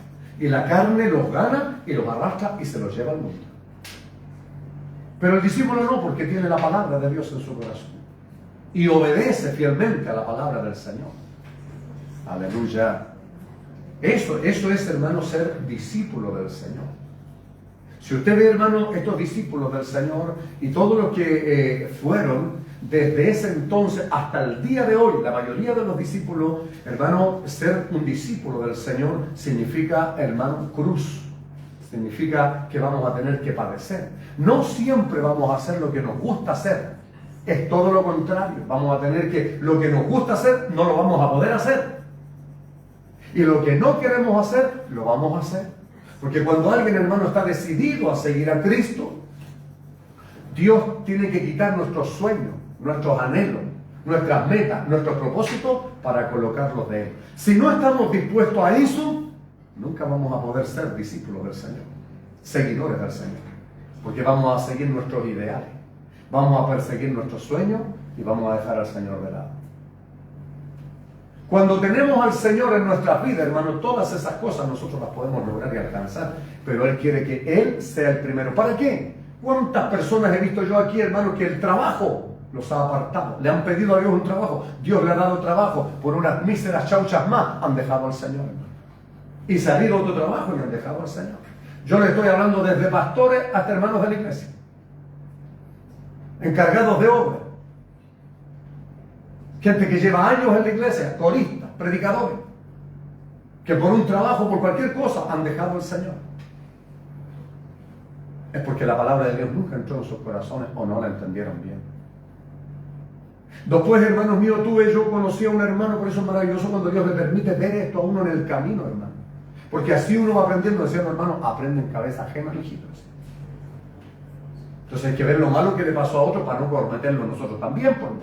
S1: Y la carne los gana y los arrastra y se los lleva al mundo. Pero el discípulo no, porque tiene la palabra de Dios en su corazón. Y obedece fielmente a la palabra del Señor. Aleluya. Eso es, hermano, ser discípulo del Señor. Si usted ve, hermano, estos discípulos del Señor y todos los que fueron desde ese entonces hasta el día de hoy, la mayoría de los discípulos, hermano, ser un discípulo del Señor significa, hermano, cruz. Significa que vamos a tener que padecer. No siempre vamos a hacer lo que nos gusta hacer. Es todo lo contrario. Vamos a tener que, lo que nos gusta hacer, no lo vamos a poder hacer. Y lo que no queremos hacer, lo vamos a hacer. Porque cuando alguien, hermano, está decidido a seguir a Cristo, Dios tiene que quitar nuestros sueños, nuestros anhelos, nuestras metas, nuestros propósitos para colocarlos de Él. Si no estamos dispuestos a eso, nunca vamos a poder ser discípulos del Señor, seguidores del Señor. Porque vamos a seguir nuestros ideales, vamos a perseguir nuestros sueños y vamos a dejar al Señor de lado. Cuando tenemos al Señor en nuestras vidas, hermano, todas esas cosas nosotros las podemos lograr y alcanzar. Pero Él quiere que Él sea el primero. ¿Para qué? ¿Cuántas personas he visto yo aquí, hermano, que el trabajo los ha apartado? Le han pedido a Dios un trabajo. Dios le ha dado trabajo. Por unas míseras chauchas más han dejado al Señor, hermano. Y se ha ido a otro trabajo y han dejado al Señor. Yo le estoy hablando desde pastores hasta hermanos de la iglesia. Encargados de obra. Gente que lleva años en la iglesia, coristas, predicadores, que por un trabajo, por cualquier cosa, han dejado al Señor. Es porque la palabra de Dios nunca entró en sus corazones o no la entendieron bien. Después, hermanos míos, yo conocí a un hermano, por eso es maravilloso cuando Dios le permite ver esto a uno en el camino, hermano. Porque así uno va aprendiendo, decían, hermano, aprende en cabeza ajena, hijitos. Entonces hay que ver lo malo que le pasó a otro para no cometerlo nosotros también, por mano.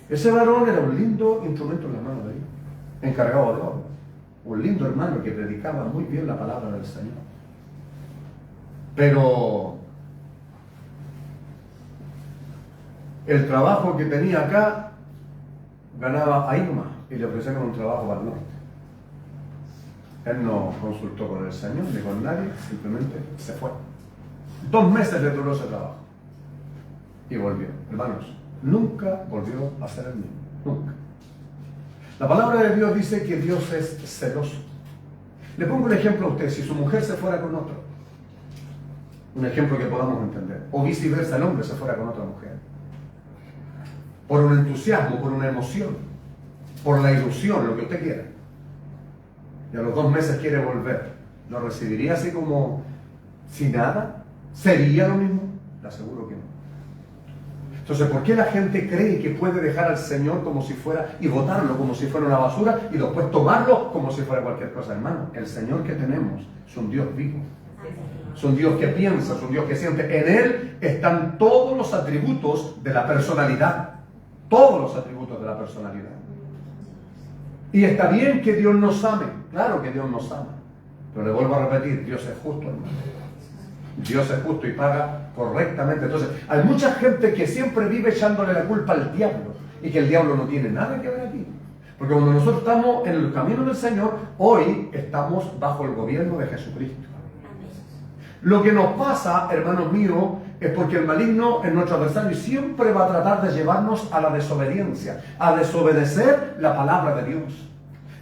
S1: Ese varón era un lindo instrumento en la mano de Dios, encargado de obra. Un lindo hermano que predicaba muy bien la palabra del Señor. Pero el trabajo que tenía acá ganaba ahí nomás y le ofrecieron un trabajo para el norte. Él no consultó con el Señor ni con nadie, simplemente se fue. 2 meses le duró ese trabajo y volvió. Hermanos, nunca volvió a ser el mismo, nunca. La palabra de Dios dice que Dios es celoso. Le pongo un ejemplo a usted: si su mujer se fuera con otro, un ejemplo que podamos entender, o viceversa, el hombre se fuera con otra mujer, por un entusiasmo, por una emoción, por la ilusión, lo que usted quiera, y a los 2 meses quiere volver, ¿lo recibiría así como sin nada? ¿Sería lo mismo? Le aseguro que no. Entonces, ¿por qué la gente cree que puede dejar al Señor como si fuera, y botarlo como si fuera una basura, y después tomarlo como si fuera cualquier cosa? Hermano, el Señor que tenemos es un Dios vivo, es un Dios que piensa, es un Dios que siente. En Él están todos los atributos de la personalidad, todos los atributos de la personalidad. Y está bien que Dios nos ame, claro que Dios nos ama, pero le vuelvo a repetir, Dios es justo, hermano. Dios es justo y paga correctamente. Entonces, hay mucha gente que siempre vive echándole la culpa al diablo, y que el diablo no tiene nada que ver aquí. Porque cuando nosotros estamos en el camino del Señor, hoy estamos bajo el gobierno de Jesucristo. Lo que nos pasa, hermanos míos, es porque el maligno es nuestro adversario y siempre va a tratar de llevarnos a la desobediencia, a desobedecer la palabra de Dios,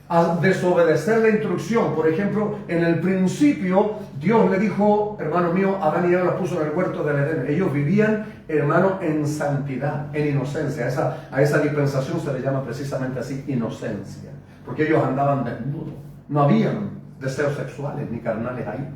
S1: a desobedecer la instrucción. Por ejemplo, en el principio Dios le dijo, hermano mío, a Adán y Eva los puso en el huerto del Edén. Ellos vivían, hermano, en santidad, en inocencia. A esa dispensación se le llama precisamente así, inocencia, porque ellos andaban desnudos, no habían deseos sexuales ni carnales ahí,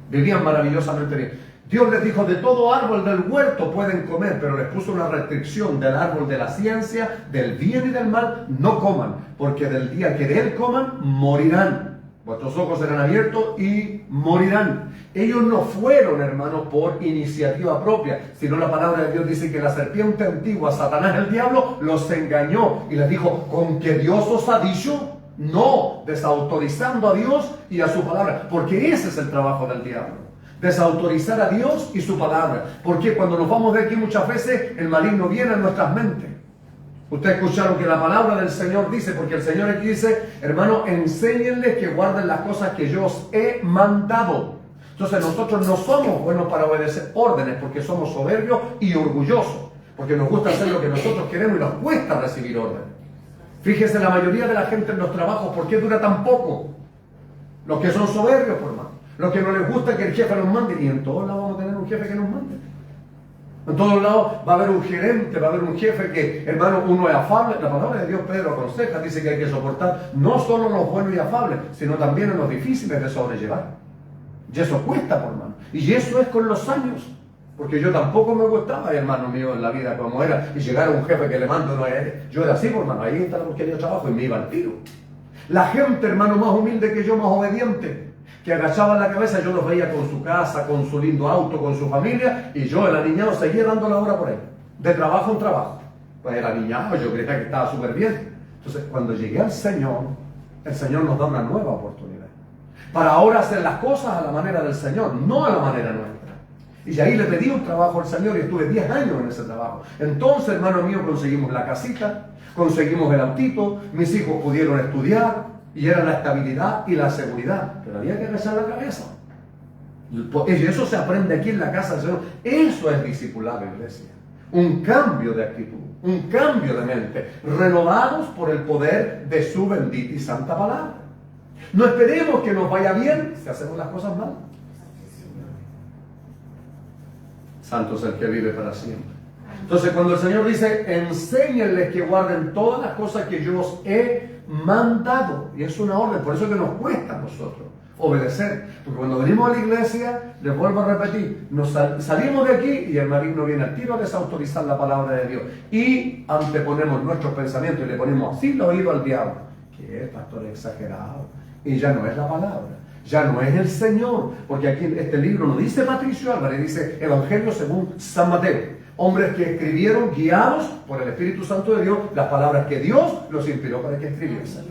S1: vivían maravillosamente bien. Dios les dijo, de todo árbol del huerto pueden comer, pero les puso una restricción: del árbol de la ciencia, del bien y del mal, no coman, porque del día que de él coman, morirán. Vuestros ojos serán abiertos y morirán. Ellos no fueron, hermanos, por iniciativa propia, sino la palabra de Dios dice que la serpiente antigua, Satanás el diablo, los engañó y les dijo, ¿con que Dios os ha dicho? No, desautorizando a Dios y a su palabra, porque ese es el trabajo del diablo. Desautorizar a Dios y su palabra. Porque cuando nos vamos de aquí muchas veces el maligno viene a nuestras mentes. Ustedes escucharon que la palabra del Señor dice, porque el Señor aquí dice, hermano, enséñenles que guarden las cosas que yo os he mandado. Entonces nosotros no somos buenos para obedecer órdenes, porque somos soberbios y orgullosos, porque nos gusta hacer lo que nosotros queremos y nos cuesta recibir órdenes. Fíjense, la mayoría de la gente en los trabajos, ¿por qué dura tan poco? Los que son soberbios, por más. Los que no les gusta que el jefe nos mande, y en todos lados vamos a tener un jefe que nos mande. En todos lados va a haber un gerente, va a haber un jefe que, hermano, uno es afable. La palabra de Dios, Pedro aconseja, dice que hay que soportar no solo los buenos y afables, sino también en los difíciles de sobrellevar. Y eso cuesta, por mano. Y eso es con los años. Porque yo tampoco me gustaba, hermano mío, en la vida como era, y llegar a un jefe que le mando, no es. Yo era así, por mano, ahí está la porquería de trabajo y me iba al tiro. La gente, hermano, más humilde que yo, más obediente, que agachaban la cabeza, yo los veía con su casa, con su lindo auto, con su familia, y yo, el aniñado, seguía dando la hora por ahí, de trabajo en trabajo. Pues el aniñado, yo creía que estaba súper bien. Entonces, cuando llegué al Señor, el Señor nos da una nueva oportunidad, para ahora hacer las cosas a la manera del Señor, no a la manera nuestra. Y ahí le pedí un trabajo al Señor y estuve 10 años en ese trabajo. Entonces, hermano mío, conseguimos la casita, conseguimos el autito, mis hijos pudieron estudiar, y era la estabilidad y la seguridad, pero había que agachar la cabeza. Y eso se aprende aquí en la casa del Señor. Eso es discipulado, iglesia. Un cambio de actitud, un cambio de mente, renovados por el poder de su bendita y santa palabra. No esperemos que nos vaya bien si hacemos las cosas mal. Santo es el que vive para siempre. Entonces, cuando el Señor dice, enséñenles que guarden todas las cosas que yo os he mandado, y es una orden, por eso que nos cuesta a nosotros obedecer, porque cuando venimos a la iglesia, les vuelvo a repetir, salimos de aquí y el maligno viene al tiro a desautorizar la palabra de Dios, y anteponemos nuestros pensamientos y le ponemos así el oído al diablo, que es pastor exagerado, y ya no es la palabra, Ya no es el Señor, porque aquí en este libro no dice Patricio Álvarez, dice Evangelio según San Mateo. Hombres que escribieron guiados por el Espíritu Santo de Dios las palabras que Dios los inspiró para que escribiesen.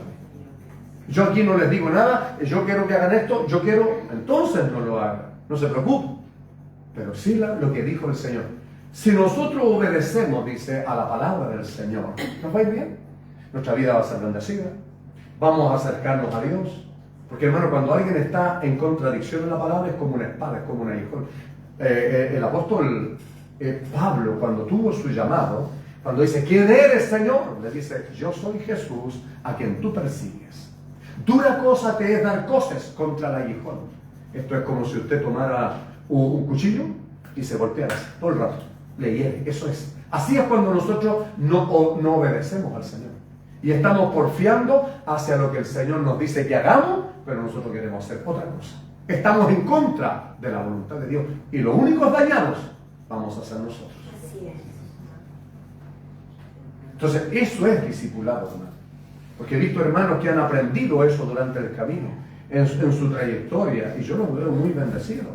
S1: Yo aquí no les digo nada, yo quiero que hagan esto, yo quiero, entonces no lo hagan, no se preocupen. Pero sí lo que dijo el Señor. Si nosotros obedecemos, dice, a la palabra del Señor, ¿nos va a ir bien? Nuestra vida va a ser bendecida, vamos a acercarnos a Dios. Porque hermano, cuando alguien está en contradicción en la palabra es como una espada, es como un aguijón. El apóstol Pablo, cuando tuvo su llamado, cuando dice, ¿quién eres, Señor? Le dice, yo soy Jesús a quien tú persigues. Dura cosa te es dar cosas contra el aguijón. Esto es como si usted tomara un cuchillo y se golpeara todo el rato, le hiere, eso es. Así es cuando nosotros no obedecemos al Señor. Y estamos porfiando hacia lo que el Señor nos dice que hagamos, pero nosotros queremos hacer otra cosa. Estamos en contra de la voluntad de Dios. Y los únicos dañados vamos a ser nosotros.
S2: Así es.
S1: Entonces, eso es discipulado, hermano. Porque he visto hermanos que han aprendido eso durante el camino, en su trayectoria, y yo los veo muy bendecidos.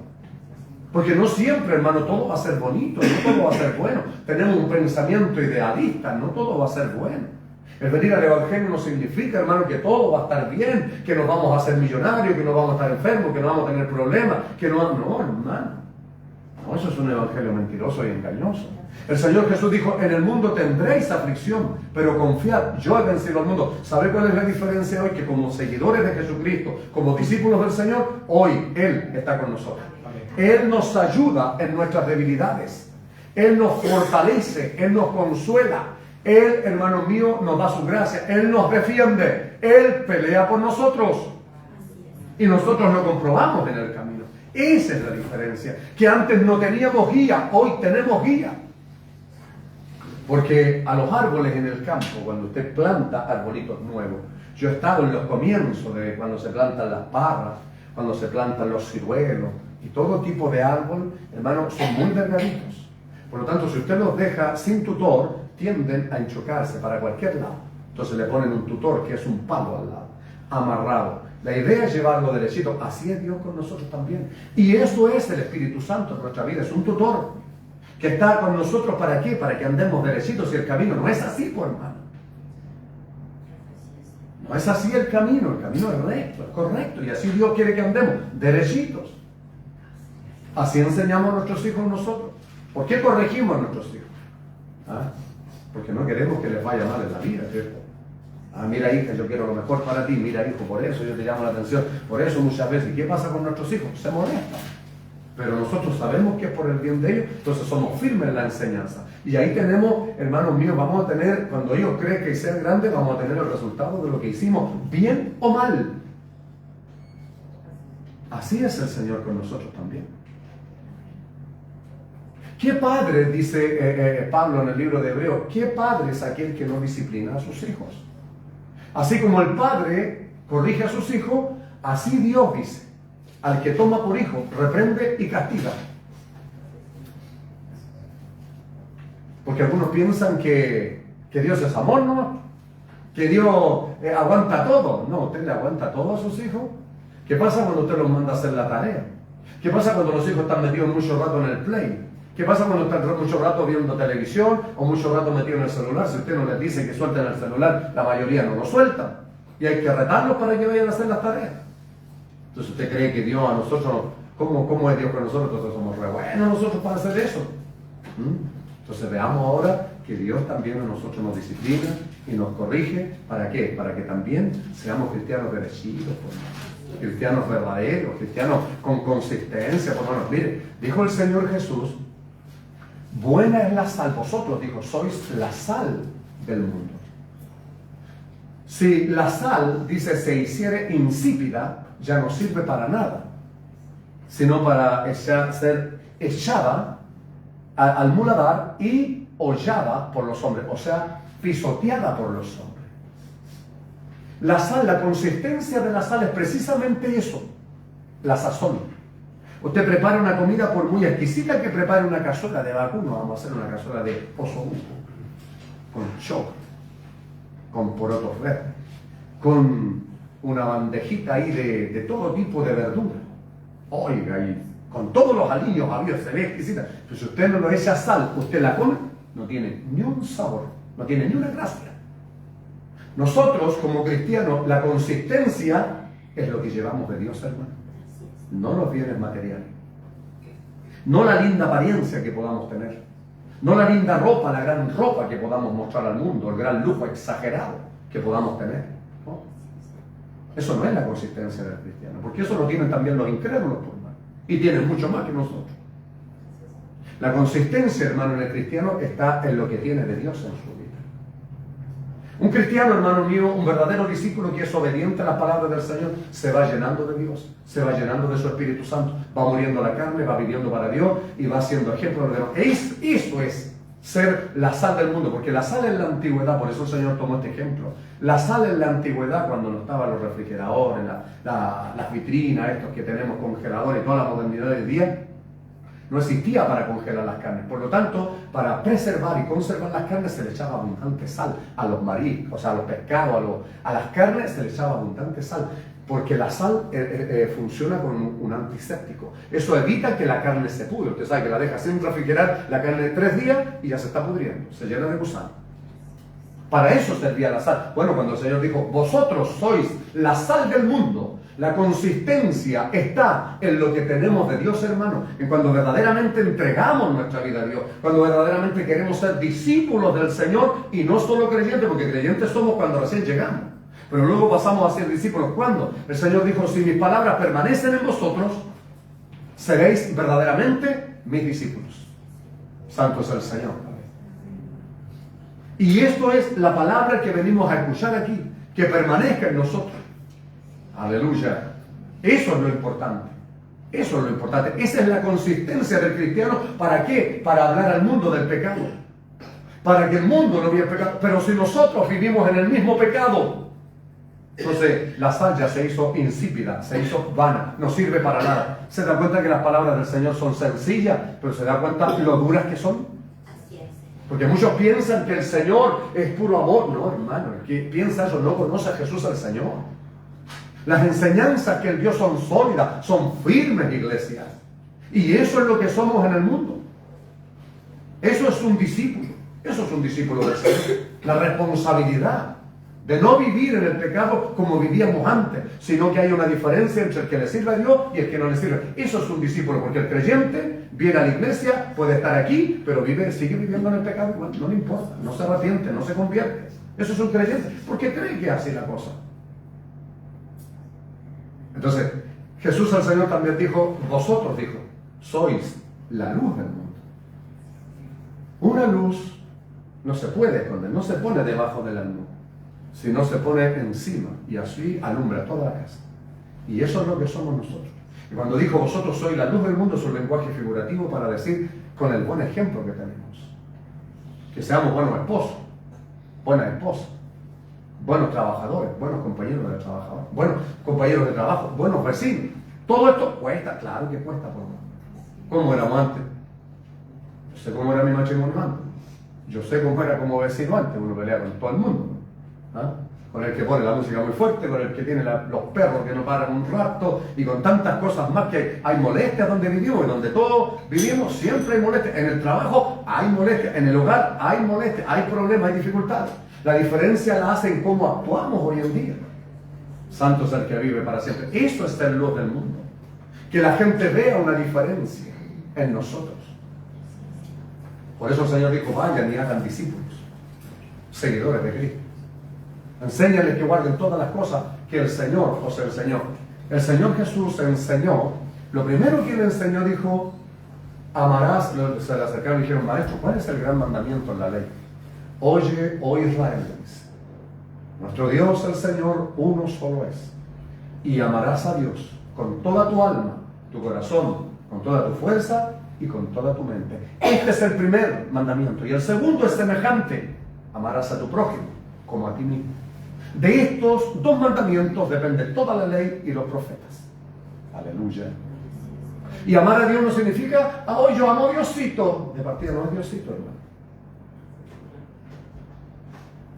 S1: Porque no siempre, hermano, todo va a ser bonito, no todo va a ser bueno. Tenemos un pensamiento idealista, no todo va a ser bueno. El venir al Evangelio no significa, hermano, que todo va a estar bien, que nos vamos a hacer millonarios, que no vamos a estar enfermos, que no vamos a tener problemas, que no... No, hermano. No, eso es un evangelio mentiroso y engañoso. El Señor Jesús dijo, en el mundo tendréis aflicción, pero confiad, yo he vencido al mundo. ¿Sabe cuál es la diferencia hoy? Que como seguidores de Jesucristo, como discípulos del Señor, hoy Él está con nosotros. Él nos ayuda en nuestras debilidades. Él nos fortalece, Él nos consuela. Él, hermano mío, nos da su gracia. Él nos defiende. Él pelea por nosotros. Y nosotros lo comprobamos en el camino. Esa es la diferencia. Que antes no teníamos guía, hoy tenemos guía. Porque a los árboles en el campo, cuando usted planta arbolitos nuevos, yo he estado en los comienzos de cuando se plantan las parras, cuando se plantan los ciruelos y todo tipo de árbol, hermano, son muy delgaditos. Por lo tanto, si usted los deja sin tutor, tienden a enchocarse para cualquier lado. Entonces le ponen un tutor, que es un palo al lado, amarrado. La idea es llevarlo derechito. Así es Dios con nosotros también. Y eso es el Espíritu Santo en nuestra vida. Es un tutor que está con nosotros. ¿Para qué? Para que andemos derechitos. Y el camino no es así, pues, hermano. No es así el camino es recto, es correcto. Y así Dios quiere que andemos derechitos. Así enseñamos a nuestros hijos nosotros. ¿Por qué corregimos a nuestros hijos? ¿Ah? Porque no queremos que les vaya mal en la vida, ¿cierto? Ah, mira hija, yo quiero lo mejor para ti, mira hijo, por eso yo te llamo la atención, por eso muchas veces. ¿Y qué pasa con nuestros hijos? Se molestan. Pero nosotros sabemos que es por el bien de ellos, entonces somos firmes en la enseñanza. Y ahí tenemos, hermanos míos, vamos a tener, cuando ellos creen que ser grandes, vamos a tener el resultado de lo que hicimos, bien o mal. Así es el Señor con nosotros también. ¿Qué padre, dice Pablo en el libro de Hebreos, qué padre es aquel que no disciplina a sus hijos? Así como el padre corrige a sus hijos, así Dios dice, al que toma por hijo, reprende y castiga. Porque algunos piensan que Dios es amor, ¿no? Que Dios aguanta todo. No, usted le aguanta todo a sus hijos. ¿Qué pasa cuando usted los manda a hacer la tarea? ¿Qué pasa cuando los hijos están metidos mucho rato en el play? ¿Qué pasa cuando están mucho rato viendo televisión o mucho rato metidos en el celular? Si usted no les dice que suelten el celular, la mayoría no lo sueltan. Y hay que retarlos para que vayan a hacer las tareas. Entonces usted cree que Dios a nosotros, ¿cómo es Dios con nosotros? Entonces somos re buenos nosotros para hacer eso. Entonces veamos ahora que Dios también a nosotros nos disciplina y nos corrige. ¿Para qué? Para que también seamos cristianos derechitos, cristianos verdaderos, cristianos con consistencia. Por menos, mire, dijo el Señor Jesús, buena es la sal, vosotros, dijo, sois la sal del mundo. Si la sal, dice, se hiciere insípida, ya no sirve para nada, sino para ser echada al muladar y hollada por los hombres, o sea, pisoteada por los hombres. La sal, la consistencia de la sal es precisamente eso, la sazón. Usted prepara una comida, por muy exquisita que prepare una cazuela de vacuno, vamos a hacer una cazuela de osobuco, con choclo, con porotos verdes, con una bandejita ahí de todo tipo de verdura. Oiga, y con todos los aliños habidos, se ve exquisita. Pero si usted no lo echa sal, usted la come, no tiene ni un sabor, no tiene ni una gracia. Nosotros, como cristianos, la consistencia es lo que llevamos de Dios, hermano. No los bienes materiales. No la linda apariencia que podamos tener. No la linda ropa, la gran ropa que podamos mostrar al mundo, el gran lujo exagerado que podamos tener. ¿No? Eso no es la consistencia del cristiano, porque eso lo tienen también los incrédulos, por más. Y tienen mucho más que nosotros. La consistencia, hermano, en el cristiano está en lo que tiene de Dios en su vida. Un cristiano, hermano mío, un verdadero discípulo que es obediente a las palabras del Señor, se va llenando de Dios, se va llenando de su Espíritu Santo, va muriendo la carne, va viviendo para Dios y va siendo ejemplo de Dios. Esto es ser la sal del mundo, porque la sal en la antigüedad, por eso el Señor tomó este ejemplo, la sal en la antigüedad, cuando no estaban los refrigeradores, las vitrinas, estos que tenemos congeladores y toda la modernidad del día, no existía para congelar las carnes. Por lo tanto, para preservar y conservar las carnes se le echaba abundante sal a los mariscos, o sea, a los pescados, a las carnes se le echaba abundante sal, porque la sal funciona como un antiséptico. Eso evita que la carne se pudre. Usted sabe que la deja sin refrigerar la carne de 3 días y ya se está pudriendo, se llena de gusano. Para eso servía la sal. Bueno, cuando el Señor dijo, vosotros sois la sal del mundo, la consistencia está en lo que tenemos de Dios, hermano, en cuando verdaderamente entregamos nuestra vida a Dios, cuando verdaderamente queremos ser discípulos del Señor y no solo creyentes, porque creyentes somos cuando recién llegamos, pero luego pasamos a ser discípulos. ¿Cuándo? El Señor dijo, si mis palabras permanecen en vosotros, seréis verdaderamente mis discípulos. Santo es el Señor. Y esto es la palabra que venimos a escuchar aquí, que permanezca en nosotros. Aleluya. Eso es lo importante. Eso es lo importante. Esa es la consistencia del cristiano. ¿Para qué? Para hablar al mundo del pecado. Para que el mundo no vea el pecado. Pero si nosotros vivimos en el mismo pecado, entonces la sal ya se hizo insípida, se hizo vana, no sirve para nada. ¿Se da cuenta que las palabras del Señor son sencillas, pero se da cuenta lo duras que son? Porque muchos piensan que el Señor es puro amor. No, hermano, el que piensa eso no conoce a Jesús el Señor. Las enseñanzas que Él dio son sólidas, son firmes, iglesias. Y eso es lo que somos en el mundo. Eso es un discípulo. Eso es un discípulo del Señor. La responsabilidad de no vivir en el pecado como vivíamos antes, sino que hay una diferencia entre el que le sirve a Dios y el que no le sirve. Eso es un discípulo, porque el creyente viene a la iglesia, puede estar aquí, pero sigue viviendo en el pecado igual. No le importa, no se arrepiente, no se convierte. Eso es un creyente, porque cree que hace la cosa. Entonces, Jesús el Señor también dijo, vosotros, dijo, sois la luz del mundo. Una luz no se puede esconder, no se pone debajo de la luz, sino se pone encima y así alumbra toda la casa. Y eso es lo que somos nosotros. Y cuando dijo, vosotros sois la luz del mundo, es un lenguaje figurativo para decir, con el buen ejemplo que tenemos, que seamos buenos esposos, buenas esposas, buenos trabajadores, buenos compañeros de trabajadores, buenos compañeros de trabajo, buenos vecinos. Todo esto cuesta, claro que cuesta, por más. ¿Cómo éramos antes? Yo sé cómo era mi matrimonio antes. Yo sé cómo era como vecino antes. Uno pelea con todo el mundo, ¿no? ¿Ah? Con el que pone la música muy fuerte, con el que tiene los perros que no paran un rato, y con tantas cosas más que hay molestias donde vivimos, y donde todos vivimos siempre hay molestias. En el trabajo hay molestias, en el hogar hay molestias, hay problemas, hay dificultades. La diferencia la hace en cómo actuamos hoy en día. Santo es el que vive para siempre. Eso es ser luz del mundo. Que la gente vea una diferencia en nosotros. Por eso el Señor dijo, vayan y hagan discípulos, seguidores de Cristo. Enséñales que guarden todas las cosas que el Señor os enseñó. El Señor Jesús enseñó, lo primero que le enseñó, dijo, amarás. Se le acercaron y dijeron, maestro, ¿cuál es el gran mandamiento en la ley? Oye, oh Israel, nuestro Dios, el Señor, uno solo es. Y amarás a Dios con toda tu alma, tu corazón, con toda tu fuerza y con toda tu mente. Este es el primer mandamiento. Y el segundo es semejante. Amarás a tu prójimo como a ti mismo. De estos 2 mandamientos depende toda la ley y los profetas. Aleluya. Y amar a Dios no significa, hoy yo amo a Diosito. De partida no es Diosito, hermano.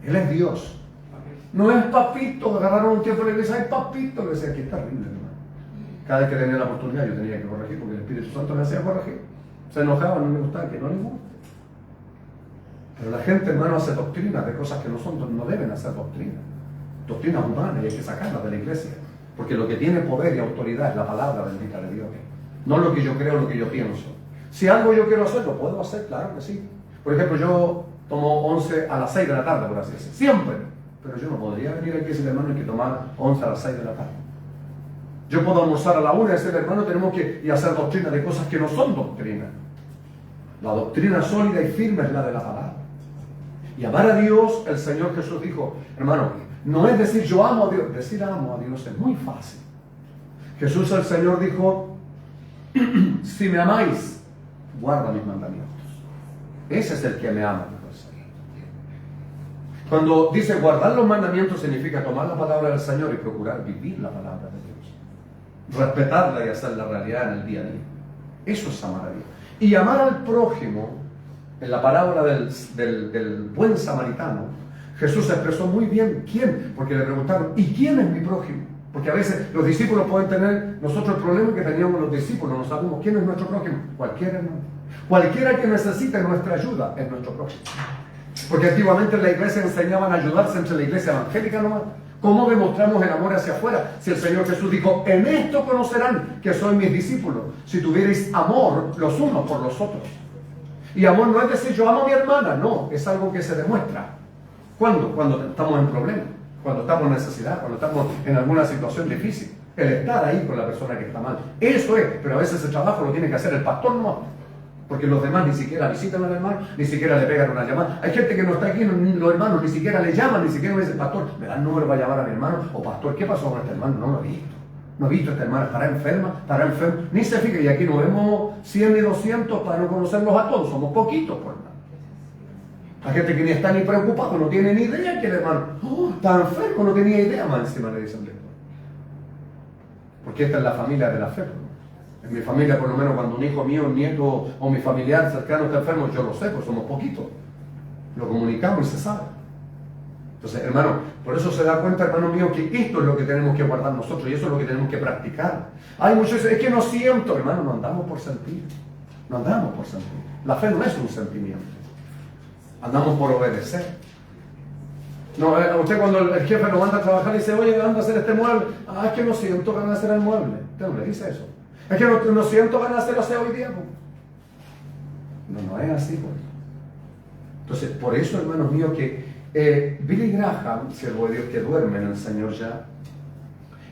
S1: Él es Dios. No es papito, agarraron un tiempo en la iglesia, ay papito, le decía, aquí es terrible, hermano. Cada vez que tenía la oportunidad yo tenía que corregir, porque el Espíritu Santo me hacía corregir. Se enojaban, no me gustaba, que no les guste. Pero la gente, hermano, hace doctrinas de cosas que no deben hacer doctrinas. Doctrinas humanas, y hay que sacarlas de la iglesia. Porque lo que tiene poder y autoridad es la palabra bendita de Dios. No lo que yo creo, lo que yo pienso. Si algo yo quiero hacer, lo puedo hacer, claro que sí. Por ejemplo, yo tomo 11 a las 6 de la tarde, por así decirlo. Siempre. Pero yo no podría venir aquí y decirle, hermano, hay que tomar 11 a las 6 de la tarde. Yo puedo almorzar a la 1 y decirle, hermano, tenemos que ir a hacer doctrina de cosas que no son doctrina. La doctrina sólida y firme es la de la palabra. Y amar a Dios, el Señor Jesús dijo, hermano, no es decir yo amo a Dios. Decir amo a Dios es muy fácil. Jesús el Señor dijo, si me amáis, guarda mis mandamientos. Ese es el que me ama. Cuando dice guardar los mandamientos significa tomar la palabra del Señor y procurar vivir la palabra de Dios. Respetarla y hacerla realidad en el día a día. Eso es amar a Dios. Y amar al prójimo, en la parábola del buen samaritano, Jesús expresó muy bien quién, porque le preguntaron, ¿y quién es mi prójimo? Porque a veces los discípulos pueden tener, nosotros el problema que teníamos los discípulos, no sabemos quién es nuestro prójimo. Cualquiera, hermano. Cualquiera que necesite nuestra ayuda es nuestro prójimo. Porque antiguamente en la iglesia enseñaban a ayudarse entre la iglesia evangélica nomás. ¿Cómo demostramos el amor hacia afuera? Si el Señor Jesús dijo, en esto conocerán que soy mis discípulos, si tuvierais amor los unos por los otros. Y amor no es decir yo amo a mi hermana, no, es algo que se demuestra. ¿Cuándo? Cuando estamos en problemas, cuando estamos en necesidad, cuando estamos en alguna situación difícil. El estar ahí con la persona que está mal. Eso es, pero a veces ese trabajo lo tiene que hacer el pastor, no. Porque los demás ni siquiera visitan al hermano, ni siquiera le pegan una llamada. Hay gente que no está aquí, los hermanos ni siquiera le llaman, ni siquiera me dicen, pastor, me da el número para llamar a mi hermano, o pastor, ¿qué pasó con este hermano? No lo he visto. No he visto a esta hermana, estará enferma, ni se fija, y aquí nos vemos 100 ni 200 para no conocerlos a todos, somos poquitos, por hermano. Hay gente que ni está ni preocupado, no tiene ni idea que el hermano, está enfermo, no tenía idea, más encima le dicen después. Porque esta es la familia de la fe, ¿no? En mi familia, por lo menos, cuando un hijo mío, un nieto o mi familiar cercano está enfermo, yo lo sé, pues somos poquitos. Lo comunicamos y se sabe. Entonces, hermano, por eso se da cuenta, hermano mío, que esto es lo que tenemos que guardar nosotros y eso es lo que tenemos que practicar. Hay muchos que dicen, es que no siento, hermano, no andamos por sentir. No andamos por sentir. La fe no es un sentimiento. Andamos por obedecer. No, usted cuando el jefe lo manda a trabajar y dice, oye, anda a hacer este mueble. Es que no siento ganas de hacer el mueble. Usted no le dice eso. Es que no siento ganas de hacer aseo hoy día. No es así. Pues. Entonces, por eso, hermanos míos, que Billy Graham, siervo de Dios que duerme en el Señor ya,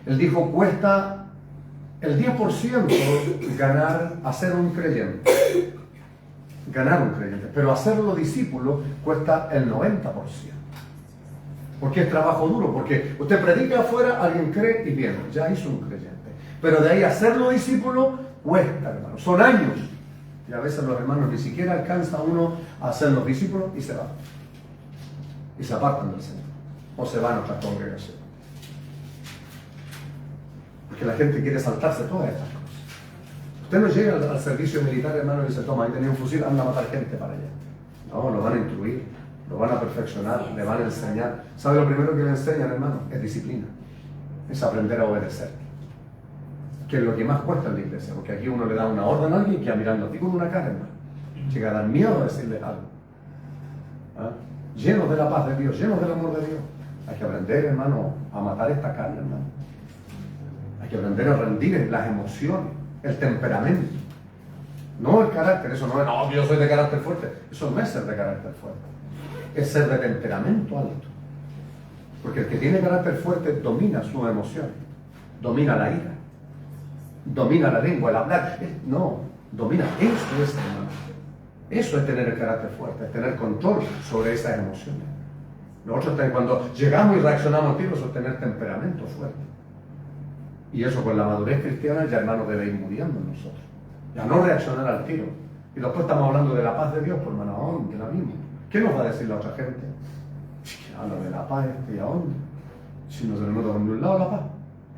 S1: él dijo, cuesta el 10% ganar, hacer un creyente. Ganar un creyente. Pero hacerlo discípulo cuesta el 90%. Porque es trabajo duro. Porque usted predica afuera, alguien cree y viene. Ya hizo un creyente. Pero de ahí hacerlo discípulo cuesta, hermano. Son años. Y a veces los hermanos ni siquiera alcanza uno a hacerlos discípulos y se van. Y se apartan del Señor. O se van a otra congregación. Porque la gente quiere saltarse todas estas cosas. Usted no llega al servicio militar, hermano, y dice, toma, ahí tenía un fusil, anda a matar gente para allá. No, lo van a instruir, lo van a perfeccionar, le van a enseñar. ¿Sabe lo primero que le enseñan, hermano? Es disciplina. Es aprender a obedecer. Que es lo que más cuesta en la iglesia, porque aquí uno le da una orden a alguien que va mirando a ti con una cara, hermano. Llega a dar miedo a decirle algo. Llenos de la paz de Dios, llenos del amor de Dios. Hay que aprender, hermano, a matar esta carne, hermano. Hay que aprender a rendir las emociones, el temperamento. No el carácter, eso no es, no, yo soy de carácter fuerte. Eso no es ser de carácter fuerte. Es ser de temperamento alto. Porque el que tiene carácter fuerte domina sus emociones, domina la ira. Domina la lengua, el hablar. No, domina. Eso es, hermano. Eso es tener el carácter fuerte, es tener control sobre esas emociones. Nosotros cuando llegamos y reaccionamos al tiro, eso es tener temperamento fuerte. Y eso con la madurez cristiana ya, hermano, debe ir muriendo en nosotros. Ya no reaccionar al tiro. Y después estamos hablando de la paz de Dios, por hermano, ¿a dónde la misma? ¿Qué nos va a decir la otra gente? Habla de la paz, ¿y a dónde? Si nos tenemos de un lado la paz.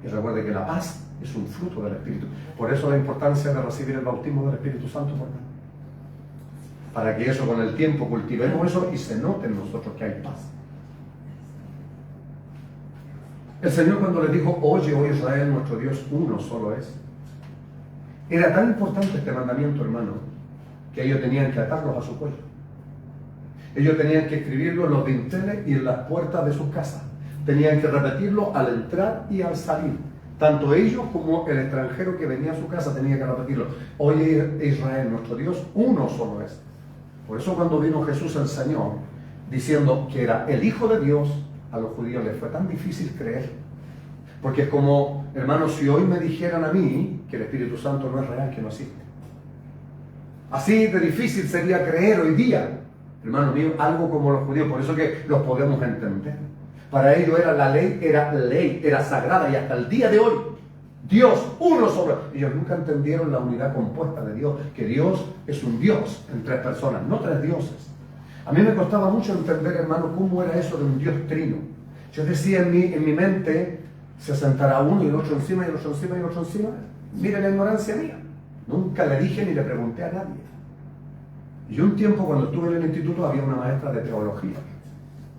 S1: Y recuerde que la paz es un fruto del Espíritu. Por eso la importancia de recibir el bautismo del Espíritu Santo, por mí. Para que eso con el tiempo cultivemos eso y se note en nosotros que hay paz. El Señor cuando les dijo, oye, oh Israel, nuestro Dios uno solo es. Era tan importante este mandamiento, hermano, que ellos tenían que atarlos a su cuello. Ellos tenían que escribirlo en los dinteles y en las puertas de sus casas. Tenían que repetirlo al entrar y al salir. Tanto ellos como el extranjero que venía a su casa tenía que repetirlo. Oye Israel, nuestro Dios uno solo es. Por eso cuando vino Jesús el Señor, diciendo que era el Hijo de Dios, a los judíos les fue tan difícil creer. Porque es como, hermanos, si hoy me dijeran a mí que el Espíritu Santo no es real, que no existe. Así de difícil sería creer hoy día, hermano mío, algo como los judíos. Por eso que los podemos entender. Para ellos era la ley, era sagrada, y hasta el día de hoy, Dios, uno solo. Ellos nunca entendieron la unidad compuesta de Dios, que Dios es un Dios en tres personas, no tres dioses. A mí me costaba mucho entender, hermano, cómo era eso de un Dios trino. Yo decía en mi mente, se sentará uno y el otro encima, y el otro encima, y el otro encima. Mire la ignorancia mía. Nunca le dije ni le pregunté a nadie. Y un tiempo, cuando estuve en el instituto, había una maestra de teología,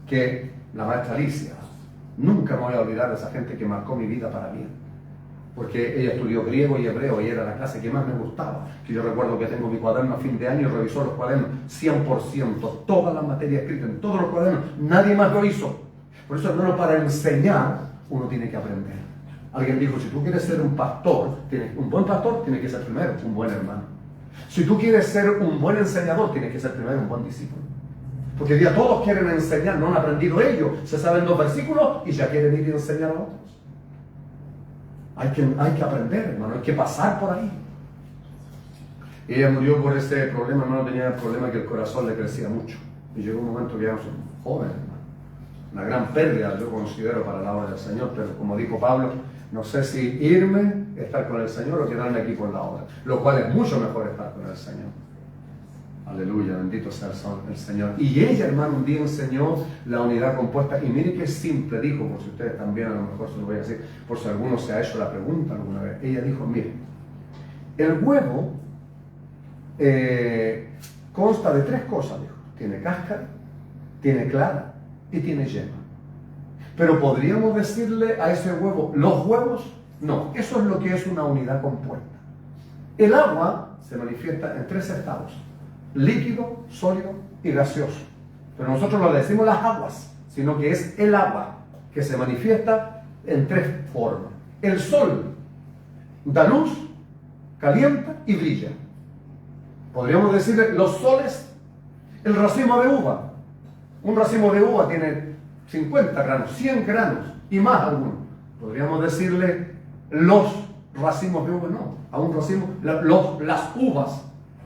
S1: que la maestra Alicia, nunca me voy a olvidar de esa gente que marcó mi vida para bien. Porque ella estudió griego y hebreo y era la clase que más me gustaba. Que yo recuerdo que tengo mi cuaderno a fin de año y revisó los cuadernos 100%, toda la materia escrita en todos los cuadernos. Nadie más lo hizo. Por eso, hermano, para enseñar, uno tiene que aprender. Alguien dijo, si tú quieres ser un pastor, un buen pastor, tiene que ser primero un buen hermano. Si tú quieres ser un buen enseñador, tienes que ser primero un buen discípulo. Porque hoy día todos quieren enseñar, no han aprendido ellos, se saben 2 versículos y ya quieren ir a enseñar a otros. Hay que aprender, hermano, hay que pasar por ahí. Y ella murió por ese problema, hermano, tenía el problema que el corazón le crecía mucho. Y llegó un momento que ya no soy joven, hermano. Una gran pérdida, yo considero, para la obra del Señor, pero como dijo Pablo, no sé si irme, estar con el Señor, o quedarme aquí con la obra. Lo cual es mucho mejor estar con el Señor. Aleluya, bendito sea el Señor. Y ella, hermano, un día enseñó la unidad compuesta. Y mire qué simple dijo, por si ustedes también a lo mejor se lo voy a decir, por si alguno se ha hecho la pregunta alguna vez. Ella dijo, mire, el huevo consta de 3 cosas, dijo. Tiene cáscara, tiene clara y tiene yema. Pero podríamos decirle a ese huevo, ¿los huevos? No, eso es lo que es una unidad compuesta. El agua se manifiesta en 3 estados. Líquido, sólido y gaseoso. Pero nosotros no le decimos las aguas, sino que es el agua que se manifiesta en 3 formas. El sol da luz, calienta y brilla. Podríamos decirle los soles, el racimo de uva. Un racimo de uva tiene 50 granos, 100 granos y más algunos. Podríamos decirle los racimos de uva, no. A un racimo, las uvas.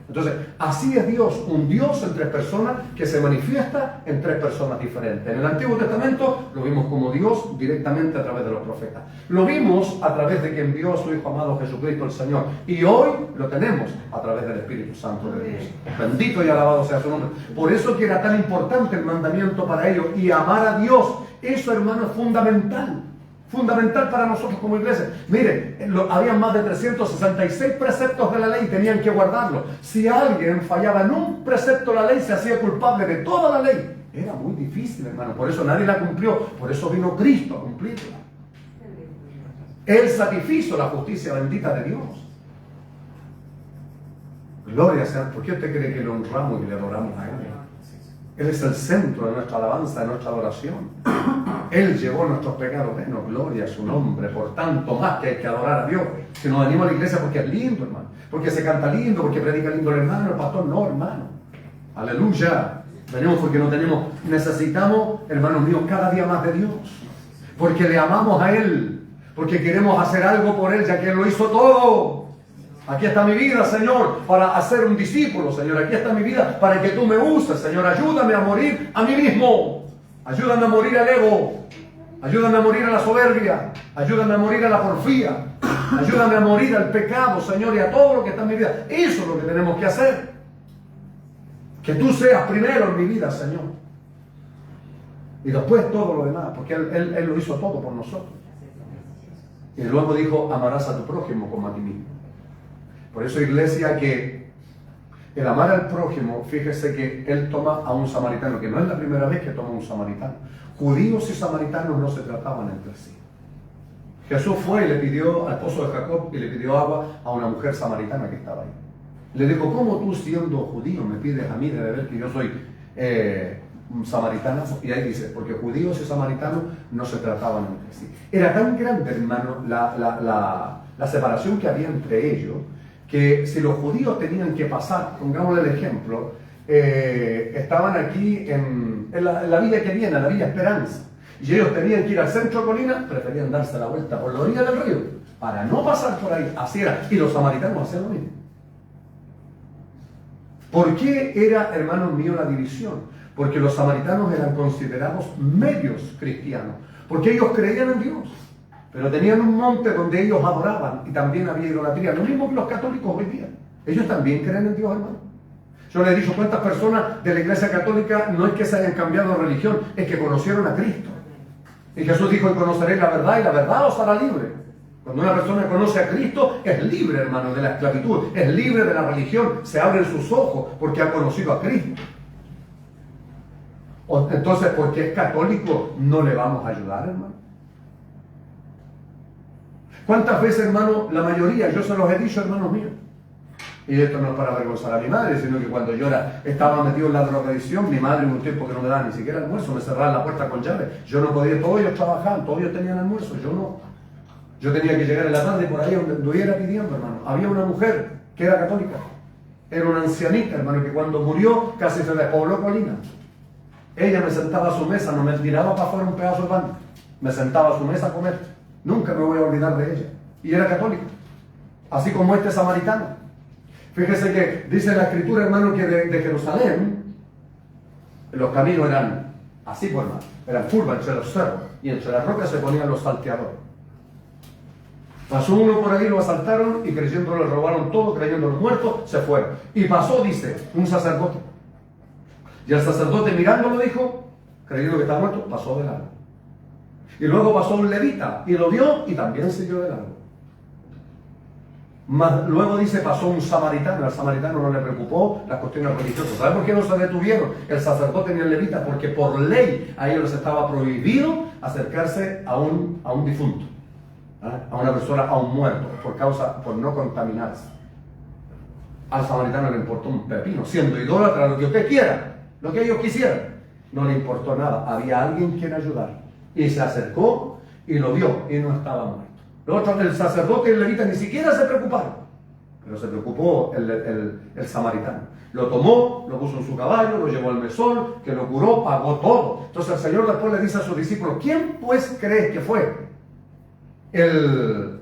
S1: Entonces, así es Dios, un Dios en 3 personas que se manifiesta en 3 personas diferentes. En el Antiguo Testamento lo vimos como Dios directamente a través de los profetas. Lo vimos a través de que envió a su Hijo amado Jesucristo el Señor. Y hoy lo tenemos a través del Espíritu Santo de Dios. Bendito y alabado sea su nombre. Por eso que era tan importante el mandamiento para ellos. Y amar a Dios, eso, hermano, es fundamental. Fundamental para nosotros como iglesia. Mire, había más de 366 preceptos de la ley y tenían que guardarlo. Si alguien fallaba en un precepto de la ley, se hacía culpable de toda la ley. Era muy difícil, hermano. Por eso nadie la cumplió. Por eso vino Cristo a cumplirla. Él satisfizo la justicia bendita de Dios. Gloria sea. ¿Por qué usted cree que le honramos y le adoramos a Él? Él es el centro de nuestra alabanza, de nuestra adoración. Él llevó nuestros pecados. Bueno, gloria a su nombre. Por tanto, más que hay que adorar a Dios. Si nos venimos a la iglesia porque es lindo, hermano. Porque se canta lindo, porque predica lindo el hermano, el pastor. No, hermano. Aleluya. Venimos porque no tenemos. Necesitamos, hermanos míos, cada día más de Dios. Porque le amamos a Él. Porque queremos hacer algo por Él, ya que Él lo hizo todo. Aquí está mi vida, Señor, para hacer un discípulo, Señor. Aquí está mi vida para que tú me uses, Señor. Ayúdame a morir a mí mismo. Ayúdame a morir al ego. Ayúdame a morir a la soberbia. Ayúdame a morir a la porfía. Ayúdame a morir al pecado, Señor, y a todo lo que está en mi vida. Eso es lo que tenemos que hacer. Que tú seas primero en mi vida, Señor. Y después todo lo demás, porque Él lo hizo todo por nosotros. Y luego dijo, amarás a tu prójimo como a ti mismo. Por eso, iglesia, que el amar al prójimo, fíjese que Él toma a un samaritano, que no es la primera vez que toma a un samaritano. Judíos y samaritanos no se trataban entre sí. Jesús fue y le pidió al pozo de Jacob y le pidió agua a una mujer samaritana que estaba ahí. Le dijo, ¿cómo tú siendo judío me pides a mí de beber que yo soy samaritana? Y ahí dice, porque judíos y samaritanos no se trataban entre sí. Era tan grande, hermano, la separación que había entre ellos, que si los judíos tenían que pasar, pongámosle el ejemplo, estaban aquí en la villa que viene, la Villa Esperanza, y ellos tenían que ir al centro de Colina, preferían darse la vuelta por la orilla del río, para no pasar por ahí. Así era, y los samaritanos hacían lo mismo. ¿Por qué era, hermanos míos, la división? Porque los samaritanos eran considerados medios cristianos, porque ellos creían en Dios, pero tenían un monte donde ellos adoraban y también había idolatría, lo mismo que los católicos hoy día. Ellos también creen en Dios, hermano. Yo les he dicho cuántas personas de la Iglesia Católica no es que se hayan cambiado de religión, es que conocieron a Cristo. Y Jesús dijo, y conoceréis la verdad y la verdad os hará libre. Cuando una persona conoce a Cristo, es libre, hermano, de la esclavitud, es libre de la religión, se abren sus ojos porque ha conocido a Cristo. Entonces, porque es católico, no le vamos a ayudar, hermano. ¿Cuántas veces, hermano, la mayoría, yo se los he dicho, hermanos míos, y esto no es para avergonzar a mi madre, sino que cuando yo estaba metido en la drogadicción, mi madre en un tiempo que no me daba ni siquiera almuerzo, me cerraba la puerta con llave, yo no podía, todos ellos trabajaban, todos ellos tenían almuerzo, yo no. Yo tenía que llegar en la tarde por ahí donde estuviera pidiendo, hermano. Había una mujer que era católica, era una ancianita, hermano, que cuando murió casi se despobló Colina. Ella me sentaba a su mesa, no me tiraba para afuera un pedazo de pan, me sentaba a su mesa a comer. Nunca me voy a olvidar de ella. Y era católica, así como este samaritano. Fíjese que dice la escritura, hermano, que de Jerusalén los caminos eran así, pues, hermano, eran curvas entre los cerros y entre las rocas se ponían los salteadores. Pasó uno por ahí, lo asaltaron y creyendo le robaron todo, creyendo los muertos, se fueron. Y pasó, dice, un sacerdote. Y el sacerdote mirándolo dijo, creyendo que estaba muerto, pasó de largo. Y luego pasó un levita y lo vio y también siguió de largo. Más luego dice, pasó un samaritano. Al samaritano no le preocupó las cuestiones religiosas. ¿Sabe por qué no se detuvieron el sacerdote ni el levita? Porque por ley a ellos les estaba prohibido acercarse a un difunto, a una persona, a un muerto, por no contaminarse. Al samaritano le importó un pepino, siendo idólatra, lo que usted quiera, lo que ellos quisieran, no le importó nada. Había alguien quien ayudar y se acercó y lo vio y no estaba muerto. Los otros, el sacerdote y el levita, ni siquiera se preocuparon, pero se preocupó el samaritano. Lo tomó, lo puso en su caballo, lo llevó al mesón, que lo curó, pagó todo. Entonces el Señor después le dice a sus discípulos, ¿quién pues crees que fue el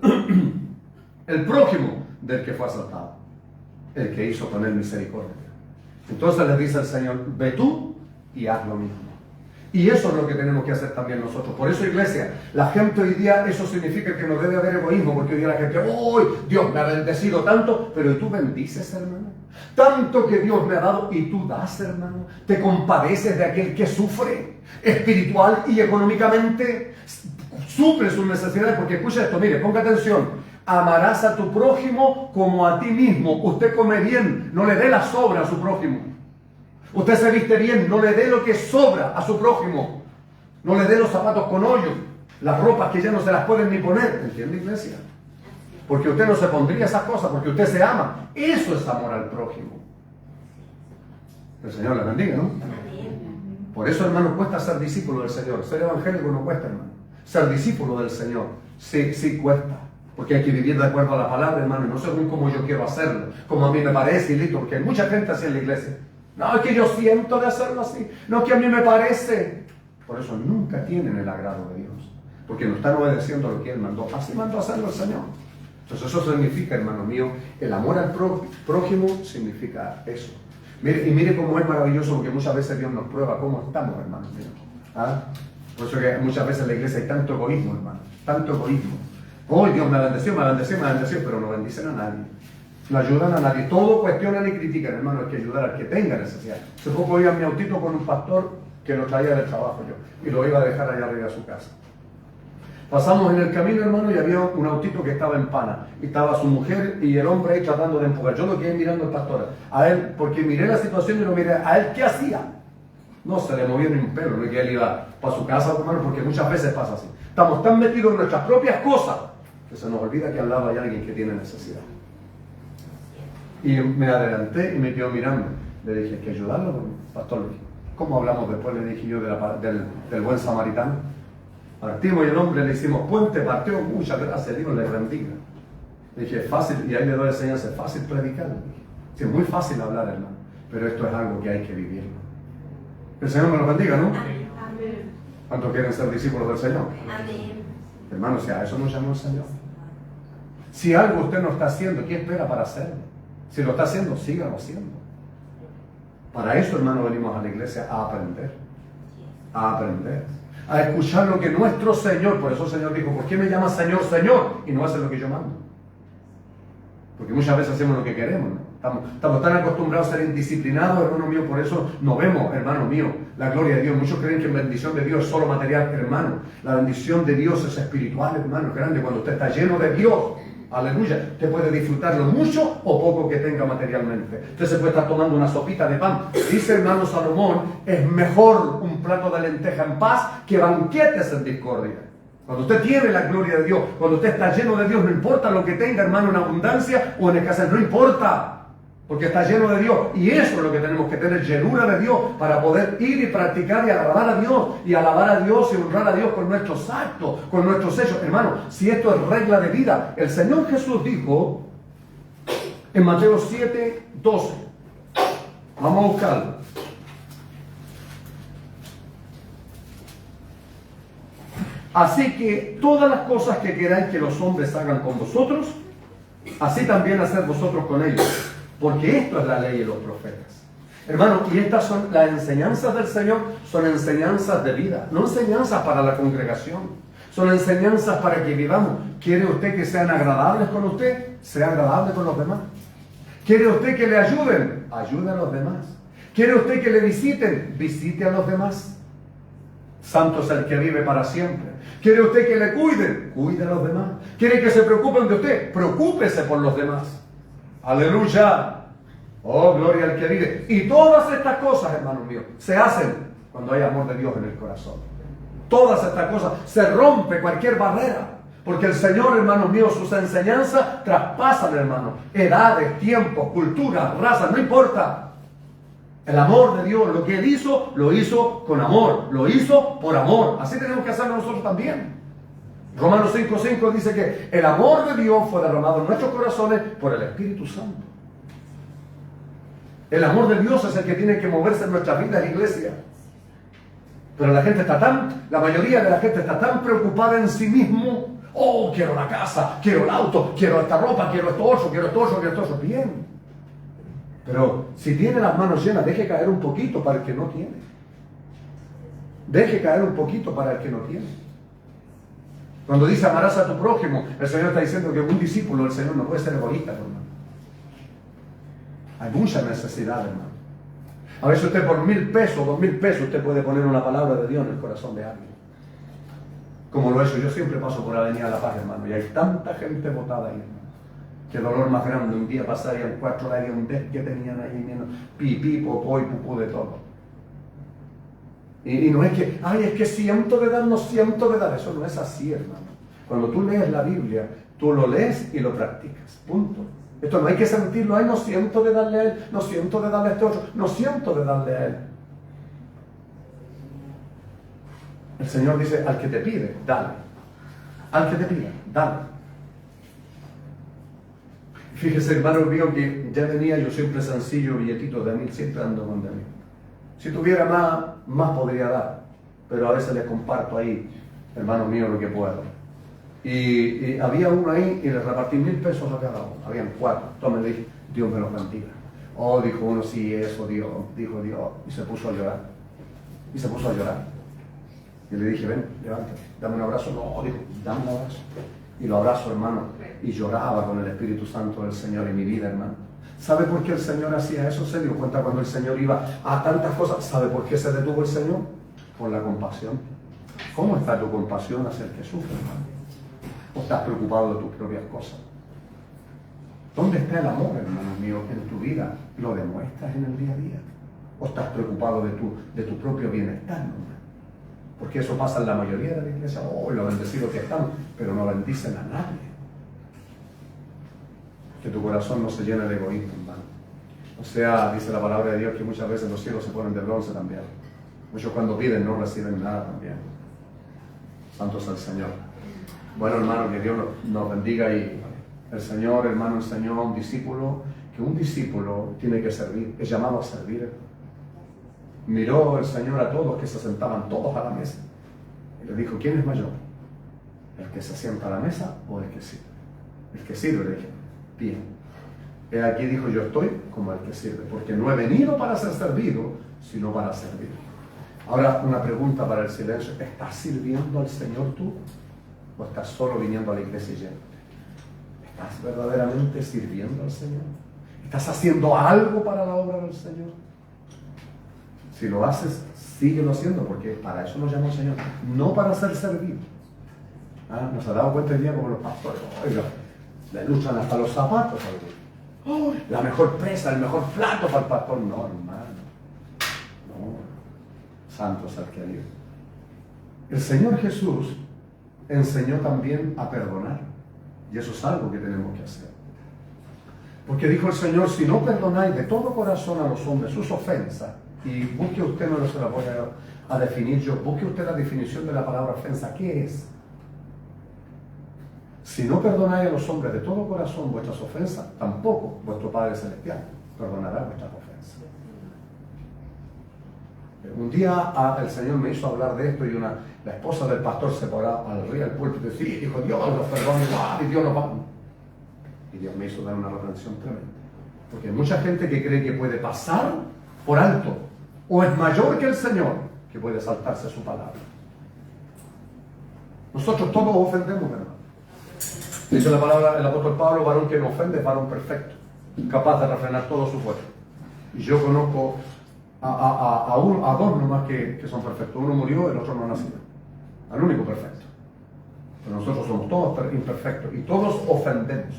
S1: prójimo del que fue asaltado? El que hizo con él misericordia. Entonces les dice el Señor, ve tú y haz lo mismo. Y eso es lo que tenemos que hacer también nosotros. Por eso, iglesia, la gente hoy día, eso significa que no debe haber egoísmo, porque hoy día la gente, ¡uy! Dios me ha bendecido tanto, pero ¿y tú bendices, hermano? Tanto que Dios me ha dado y tú das, hermano. Te compadeces de aquel que sufre espiritual y económicamente, suple sus necesidades, porque escucha esto, mire, ponga atención. Amarás a tu prójimo como a ti mismo. Usted come bien, no le dé la sobra a su prójimo. Usted se viste bien, no le dé lo que sobra a su prójimo. No le dé los zapatos con hoyos, las ropas que ya no se las pueden ni poner. ¿Entiende, iglesia? Porque usted no se pondría esas cosas, porque usted se ama. Eso es amor al prójimo. El Señor le bendiga, ¿no? Por eso, hermano, cuesta ser discípulo del Señor. Ser evangélico no cuesta, hermano. Ser discípulo del Señor sí cuesta. Porque hay que vivir de acuerdo a la palabra, hermano, y no según como yo quiero hacerlo, como a mí me parece, y listo, porque hay mucha gente así en la iglesia. No, es que yo siento de hacerlo así. No, es que a mí me parece. Por eso nunca tienen el agrado de Dios. Porque no están obedeciendo lo que Él mandó. Así mandó a hacerlo el Señor. Entonces eso significa, hermano mío, el amor al prójimo significa eso. Mire, y mire cómo es maravilloso, porque muchas veces Dios nos prueba cómo estamos, hermanos míos. ¿Ah? Por eso que muchas veces en la iglesia hay tanto egoísmo, hermano. Tanto egoísmo. Hoy Dios me bendeció, pero no bendicen a nadie. No ayudan a nadie. Todo cuestionan y critican, hermano. Hay que ayudar al que tenga necesidad. Hace poco iba en mi autito con un pastor que lo traía del trabajo yo y lo iba a dejar allá arriba a su casa. Pasamos en el camino, hermano, y había un autito que estaba en pana. Y estaba su mujer y el hombre ahí tratando de empujar. Yo lo quedé mirando al pastor, a él, porque miré la situación y lo miré a él, ¿qué hacía? No se le movió ni un pelo, no es que él iba para su casa, hermano, porque muchas veces pasa así. Estamos tan metidos en nuestras propias cosas que se nos olvida que al lado hay alguien que tiene necesidad. Y me adelanté y me quedó mirando. Le dije, hay que ayudarlo, pastor Luis. ¿Cómo hablamos después? Le dije yo del buen samaritano. Partimos y el hombre le hicimos puente, partió, muchas gracias, Dios le bendiga. Le dije, es fácil, y ahí le doy enseñanza, es fácil predicar. Sí, es muy fácil hablar, hermano, pero esto es algo que hay que vivirlo. El Señor me lo bendiga, ¿no?
S2: Amén.
S1: ¿Cuántos quieren ser discípulos del Señor?
S2: Amén.
S1: Hermano, si a eso nos llamó el Señor. Si algo usted no está haciendo, ¿qué espera para hacerlo? Si lo está haciendo, sígalo haciendo. Para eso, hermano, venimos a la iglesia a aprender. A aprender. A escuchar lo que nuestro Señor, por eso el Señor dijo, ¿por qué me llamas Señor, Señor? Y no haces lo que yo mando. Porque muchas veces hacemos lo que queremos, ¿no? Estamos tan acostumbrados a ser indisciplinados, hermano mío, por eso no vemos, hermano mío, la gloria de Dios. Muchos creen que la bendición de Dios es solo material, hermano. La bendición de Dios es espiritual, hermano, es grande. Cuando usted está lleno de Dios, aleluya, usted puede disfrutarlo mucho o poco que tenga materialmente. Usted se puede estar tomando una sopita de pan. Dice hermano Salomón, es mejor un plato de lenteja en paz que banquetes en discordia. Cuando usted tiene la gloria de Dios, cuando usted está lleno de Dios, no importa lo que tenga, hermano, en abundancia o en escasez, no importa. Porque está lleno de Dios. Y eso es lo que tenemos que tener, llenura de Dios, para poder ir y practicar y alabar a Dios. Y alabar a Dios y honrar a Dios con nuestros actos, con nuestros hechos. Hermano, si esto es regla de vida, el Señor Jesús dijo en Mateo 7:12. Vamos a buscarlo. Así que todas las cosas que queráis que los hombres hagan con vosotros, así también haced vosotros con ellos. Porque esto es la ley de los profetas. Hermano, y estas son las enseñanzas del Señor, son enseñanzas de vida, no enseñanzas para la congregación. Son enseñanzas para que vivamos. ¿Quiere usted que sean agradables con usted? Sea agradable con los demás. ¿Quiere usted que le ayuden? Ayude a los demás. ¿Quiere usted que le visiten? Visite a los demás. Santo es el que vive para siempre. ¿Quiere usted que le cuiden? Cuide a los demás. ¿Quiere que se preocupen de usted? Preocúpese por los demás. Aleluya. Oh, gloria al que vive. Y todas estas cosas, hermanos míos, se hacen cuando hay amor de Dios en el corazón. Todas estas cosas, se rompe cualquier barrera. Porque el Señor, hermanos míos, sus enseñanzas traspasan, hermanos, edades, tiempos, culturas, razas, no importa. El amor de Dios, lo que Él hizo, lo hizo con amor. Lo hizo por amor. Así tenemos que hacerlo nosotros también. Romanos 5:5 dice que el amor de Dios fue derramado en nuestros corazones por el Espíritu Santo. El amor de Dios es el que tiene que moverse en nuestra vida, en la iglesia. Pero la mayoría de la gente está tan preocupada en sí mismo. Oh, quiero la casa, quiero el auto, quiero esta ropa, quiero esto otro, quiero esto otro, quiero esto otro. Bien. Pero si tiene las manos llenas, deje caer un poquito para el que no tiene. Deje caer un poquito para el que no tiene. Cuando dice amarás a tu prójimo, el Señor está diciendo que un discípulo del Señor no puede ser egoísta, hermano. Hay mucha necesidad, hermano. A veces usted por 1,000 pesos, 2,000 pesos, usted puede poner una palabra de Dios en el corazón de alguien. Como lo he hecho, yo siempre paso por Avenida La Paz, hermano, y hay tanta gente botada ahí, hermano. Qué dolor más grande, un día pasarían 4 horas un des que tenían ahí, pipí, popó y pupú de todo. Y no es que, ay, es que siento de dar, no siento de dar. Eso no es así, hermano. Cuando tú lees la Biblia, tú lo lees y lo practicas. Punto. Esto no hay que sentirlo, ay, no siento de darle a él, no siento de darle a este otro, no siento de darle a él. El Señor dice, al que te pide, dale. Al que te pida, dale. Fíjese, hermano mío, que ya tenía yo siempre sencillo, billetitos de 1,000, siempre ando con de 1,000. Si tuviera más podría dar, pero a veces les comparto ahí, hermano mío, lo que puedo. Y había uno ahí y le repartí 1,000 pesos a cada uno. Habían 4. Entonces me dije, Dios me los bendiga. Oh, dijo uno, sí, eso, Dios, dijo Dios. Y se puso a llorar. Y le dije, ven, levántate, dame un abrazo. No, dijo, dame un abrazo. Y lo abrazo, hermano. Y lloraba con el Espíritu Santo del Señor en mi vida, hermano. ¿Sabe por qué el Señor hacía eso? Se dio cuenta cuando el Señor iba a tantas cosas. ¿Sabe por qué se detuvo el Señor? Por la compasión. ¿Cómo está tu compasión hacia el que sufre, hermano? ¿O estás preocupado de tus propias cosas? ¿Dónde está el amor, hermano mío, en tu vida? ¿Lo demuestras en el día a día? ¿O estás preocupado de tu propio bienestar? ¿No? Porque eso pasa en la mayoría de la iglesia. ¡Oh, lo bendecidos que están! Pero no bendicen a nadie. Que tu corazón no se llene de egoísmo, hermano. O sea, dice la palabra de Dios que muchas veces los cielos se ponen de bronce también. Muchos cuando piden no reciben nada también. Santo es el Señor. Bueno, hermano, que Dios nos bendiga y el Señor, hermano, enseñó a un discípulo que un discípulo tiene que servir, es llamado a servir. Miró el Señor a todos que se sentaban todos a la mesa y le dijo, ¿quién es mayor? ¿El que se sienta a la mesa o el que sirve? El que sirve, le dije, bien. He aquí dijo, yo estoy como el que sirve, porque no he venido para ser servido, sino para servir. Ahora, una pregunta para el silencio. ¿Estás sirviendo al Señor tú? ¿O estás solo viniendo a la iglesia y yéndote? ¿Estás verdaderamente sirviendo al Señor? ¿Estás haciendo algo para la obra del Señor? Si lo haces, síguelo haciendo, porque para eso nos llamó el Señor, no para ser servido. Nos ha dado cuenta el día como los pastores, oiga, le luchan hasta los zapatos. Oh, la mejor presa, el mejor plato para el pastor. No, hermano. No. Santo es el que vive. El Señor Jesús enseñó también a perdonar. Y eso es algo que tenemos que hacer. Porque dijo el Señor, si no perdonáis de todo corazón a los hombres sus ofensas, y busque usted, no se la voy a definir yo, busque usted la definición de la palabra ofensa. ¿Qué es? Si no perdonáis a los hombres de todo corazón vuestras ofensas, tampoco vuestro Padre Celestial perdonará vuestras ofensas. Un día el Señor me hizo hablar de esto y la esposa del pastor se paró al río del púlpito y decía, dijo, Dios los perdona igual y Dios los va. Y Dios me hizo dar una reprensión tremenda. Porque hay mucha gente que cree que puede pasar por alto, o es mayor que el Señor, que puede saltarse su palabra. Nosotros todos ofendemos, hermano. Dice la palabra, el apóstol Pablo, varón que no ofende es varón perfecto, capaz de refrenar todo su fuerza. Y yo conozco a dos nomás que son perfectos. Uno murió, el otro no nació. Al único perfecto. Pero nosotros somos todos imperfectos y todos ofendemos.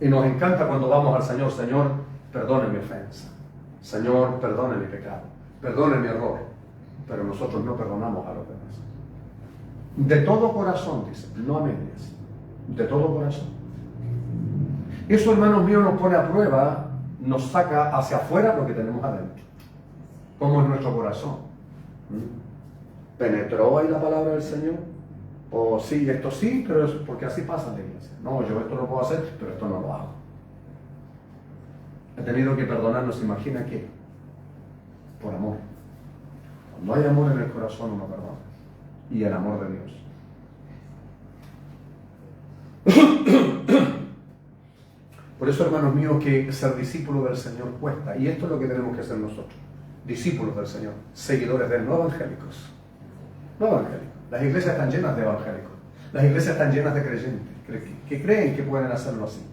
S1: Y nos encanta cuando vamos al Señor, Señor, perdone mi ofensa. Señor, perdone mi pecado. Perdone mi error. Pero nosotros no perdonamos a los demás. De todo corazón, dice, no a medias. De todo corazón. Eso, hermanos míos, nos pone a prueba, nos saca hacia afuera lo que tenemos adentro. ¿Cómo es nuestro corazón? ¿Penetró ahí la palabra del Señor? O sí, esto sí, pero es porque así pasa en la iglesia. No, yo esto lo puedo hacer, pero esto no lo hago. He tenido que perdonarnos, imagina qué. Por amor. Cuando hay amor en el corazón uno perdona. Y el amor de Dios. Por eso, hermanos míos, que ser discípulo del Señor cuesta. Y esto es lo que tenemos que hacer nosotros. Discípulos del Señor. Seguidores de Él, no evangélicos. No evangélicos. Las iglesias están llenas de evangélicos. Las iglesias están llenas de creyentes que creen que pueden hacerlo así.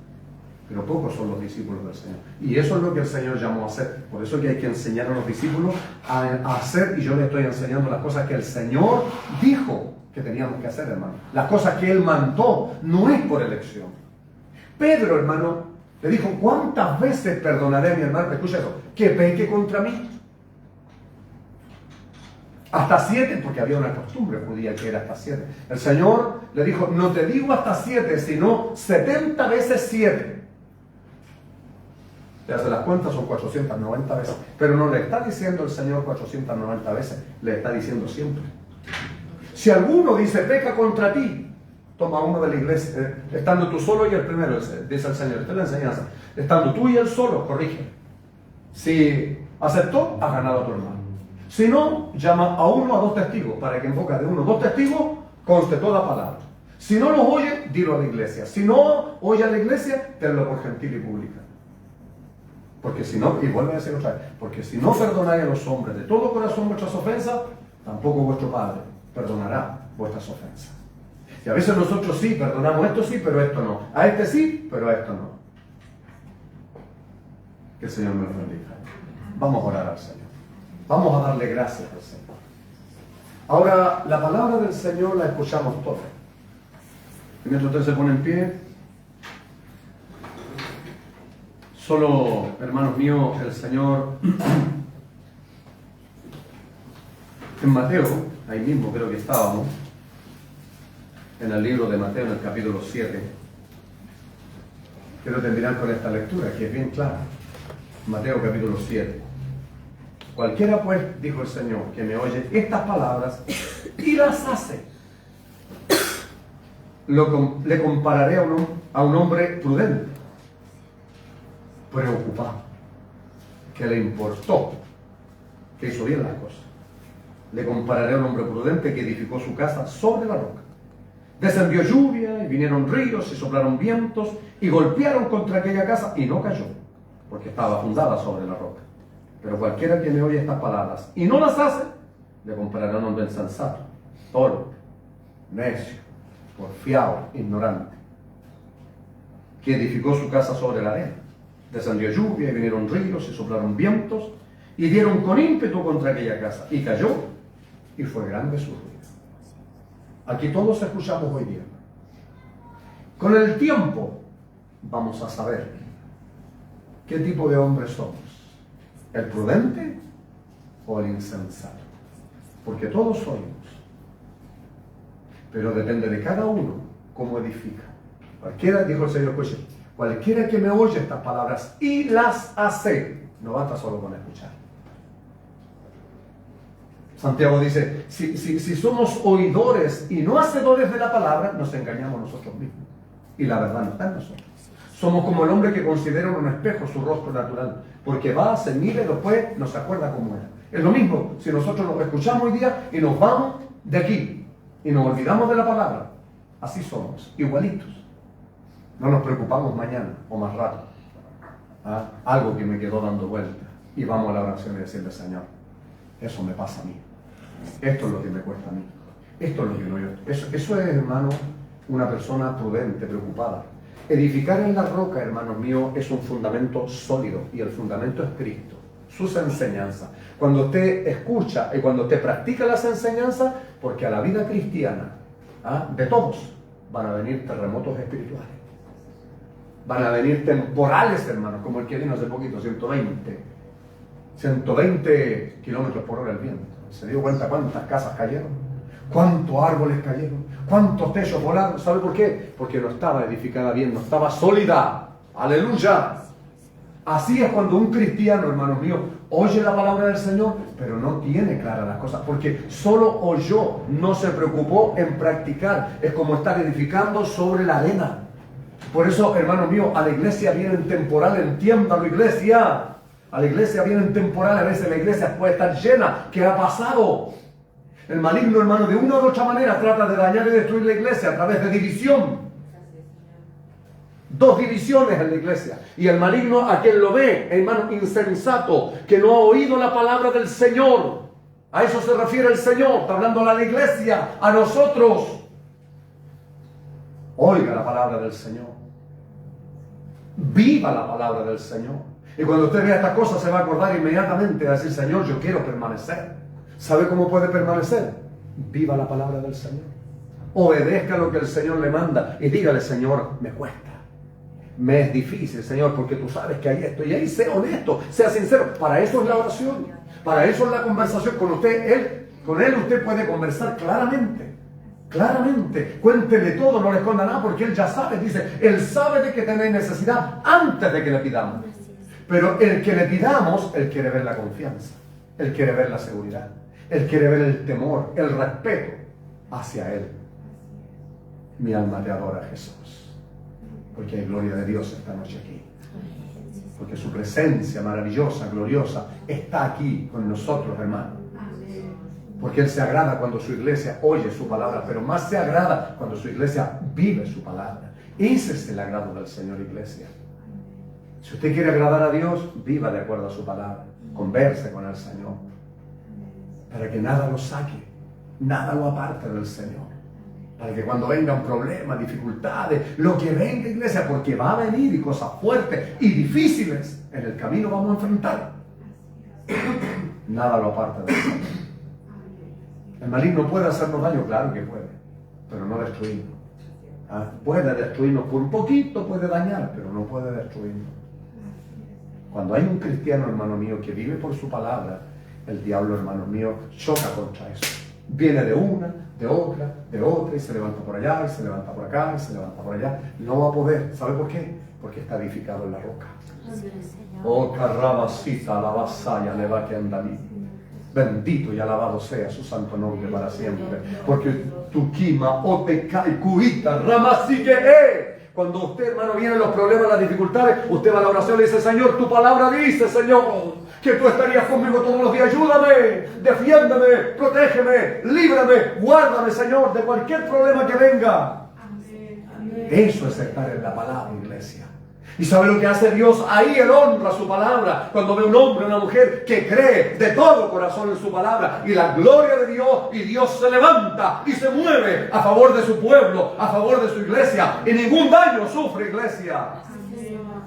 S1: Pero pocos son los discípulos del Señor. Y eso es lo que el Señor llamó a hacer. Por eso que hay que enseñar a los discípulos a hacer, y yo les estoy enseñando las cosas que el Señor dijo que teníamos que hacer, hermano. Las cosas que Él mandó, no es por elección. Pedro, hermano, le dijo, ¿cuántas veces perdonaré a mi hermano? Escucha eso, que peque contra mí. Hasta 7, porque había una costumbre judía que era hasta 7. El Señor le dijo, no te digo hasta 7, sino 70 veces 7. Te hace las cuentas, son 490 veces. Pero no le está diciendo el Señor 490 veces, le está diciendo siempre. Si alguno dice, peca contra ti, toma uno de la iglesia, estando tú solo y el primero, dice el Señor, esta es la enseñanza. Estando tú y él solo, corrige. Si aceptó, has ganado a tu hermano. Si no, llama a uno o a dos testigos, para que en boca de uno o dos testigos conste toda palabra. Si no los oye, dilo a la iglesia. Si no oye a la iglesia, tenlo por gentil y pública. Porque si no, y vuelve a decir otra vez, porque si no perdonáis a los hombres de todo corazón vuestras ofensas, tampoco vuestro Padre perdonará vuestras ofensas. Y a veces nosotros sí, perdonamos esto sí, pero esto no. A este sí, pero a esto no. Que el Señor me lo bendiga. Vamos a orar al Señor. Vamos a darle gracias al Señor. Ahora, la palabra del Señor la escuchamos todos. Y mientras usted se pone en pie, solo, hermanos míos, el Señor En Mateo, ahí mismo creo que estábamos, en el libro de Mateo, en el capítulo 7. Quiero terminar con esta lectura, que es bien clara. Mateo capítulo 7. Cualquiera pues, dijo el Señor, que me oye estas palabras y las hace, le compararé a un hombre prudente, preocupado, que le importó, que hizo bien las cosas. Le compararé a un hombre prudente que edificó su casa sobre la roca. Descendió lluvia y vinieron ríos y soplaron vientos y golpearon contra aquella casa y no cayó, porque estaba fundada sobre la roca. Pero cualquiera que me oye estas palabras y no las hace, le comparará a un hombre insensato, torpe, necio, porfiado, ignorante, que edificó su casa sobre la arena. Descendió lluvia y vinieron ríos y soplaron vientos y dieron con ímpetu contra aquella casa y cayó, y fue grande su ruina. Aquí todos escuchamos hoy día. Con el tiempo vamos a saber qué tipo de hombres somos, el prudente o el insensato, porque todos oímos, pero depende de cada uno cómo edifica. Cualquiera, dijo el Señor, escuche, cualquiera que me oye estas palabras y las hace, no basta solo con escuchar. Santiago dice, si somos oidores y no hacedores de la palabra, nos engañamos nosotros mismos. Y la verdad no está en nosotros. Somos como el hombre que considera en un espejo su rostro natural, porque va, se mira y después no se acuerda cómo era. Es lo mismo si nosotros nos escuchamos hoy día y nos vamos de aquí y nos olvidamos de la palabra. Así somos, igualitos. No nos preocupamos mañana o más rato. Algo que me quedó dando vuelta. Y vamos a la oración y decirle, Señor, eso me pasa a mí. Esto es lo que me cuesta a mí. Esto es lo que no yo. Eso es, hermano, una persona prudente, preocupada. Edificar en la roca, hermanos míos, es un fundamento sólido. Y el fundamento es Cristo, sus enseñanzas. Cuando usted escucha y cuando usted practica las enseñanzas, porque a la vida cristiana, de todos, van a venir terremotos espirituales. Van a venir temporales, hermanos, como el que vino hace poquito, 120 kilómetros por hora el viento. ¿Se dio cuenta cuántas casas cayeron? ¿Cuántos árboles cayeron? ¿Cuántos techos volaron? ¿Sabe por qué? Porque no estaba edificada bien, no estaba sólida. ¡Aleluya! Así es cuando un cristiano, hermanos míos, oye la palabra del Señor, pero no tiene claras las cosas, porque solo oyó, no se preocupó en practicar. Es como estar edificando sobre la arena. Por eso, hermanos míos, a la iglesia viene en temporal, entiéndalo, iglesia. A la iglesia viene en temporal, a veces la iglesia puede estar llena. ¿Qué ha pasado? El maligno, hermano, de una u otra manera trata de dañar y destruir la iglesia a través de división. Dos divisiones en la iglesia. Y el maligno, a quien lo ve, hermano, insensato, que no ha oído la palabra del Señor. A eso se refiere el Señor, está hablando a la iglesia, a nosotros. Oiga la palabra del Señor. Viva la palabra del Señor. Y cuando usted vea estas cosas se va a acordar inmediatamente, a decir, Señor, yo quiero permanecer. ¿Sabe cómo puede permanecer? Viva la palabra del Señor. Obedezca lo que el Señor le manda y dígale, Señor, me cuesta. Me es difícil, Señor, porque tú sabes que hay esto. Y ahí sea honesto, sea sincero. Para eso es la oración. Para eso es la conversación con usted. Con él usted puede conversar claramente. Claramente, cuéntele todo, no le esconda nada, porque él ya sabe, dice, él sabe de que tenéis necesidad antes de que le pidamos. Pero el que le pidamos, él quiere ver la confianza, él quiere ver la seguridad, él quiere ver el temor, el respeto hacia él. Mi alma te adora, Jesús, porque hay gloria de Dios esta noche aquí. Porque su presencia maravillosa, gloriosa, está aquí con nosotros, hermano. Porque Él se agrada cuando su iglesia oye su palabra, pero más se agrada cuando su iglesia vive su palabra. Ese es el agrado del Señor, iglesia. Si usted quiere agradar a Dios, viva de acuerdo a su palabra. Converse con el Señor. Para que nada lo saque, nada lo aparte del Señor. Para que cuando venga un problema, dificultades, lo que venga, iglesia, porque va a venir y cosas fuertes y difíciles en el camino vamos a enfrentar. Nada lo aparte del Señor. El maligno puede hacernos daño, claro que puede, pero no destruirnos. Puede destruirnos por un poquito, puede dañar, pero no puede destruirnos. Cuando hay un cristiano, hermano mío, que vive por su palabra El diablo, hermanos míos, choca contra eso. Viene de una, de otra, y se levanta por allá, y se levanta por acá, y se levanta por allá. No va a poder. ¿Sabe por qué? Porque está edificado en la roca. Oh, carrabasita, la vasalla, le va que andalí. Bendito y alabado sea su santo nombre para siempre. Porque tu quima, o te cae, cuita, ramasique. Cuando usted, hermano, vienen los problemas, las dificultades, usted va a la oración y le dice: Señor, tu palabra dice, Señor, que tú estarías conmigo todos los días. Ayúdame, defiéndeme, protégeme, líbrame, guárdame, Señor, de cualquier problema que venga. Eso es estar en la palabra, iglesia. ¿Y sabe lo que hace Dios? Ahí Él honra su palabra. Cuando ve un hombre o una mujer que cree de todo corazón en su palabra, y la gloria de Dios, y Dios se levanta y se mueve a favor de su pueblo, a favor de su iglesia, y ningún daño sufre, iglesia.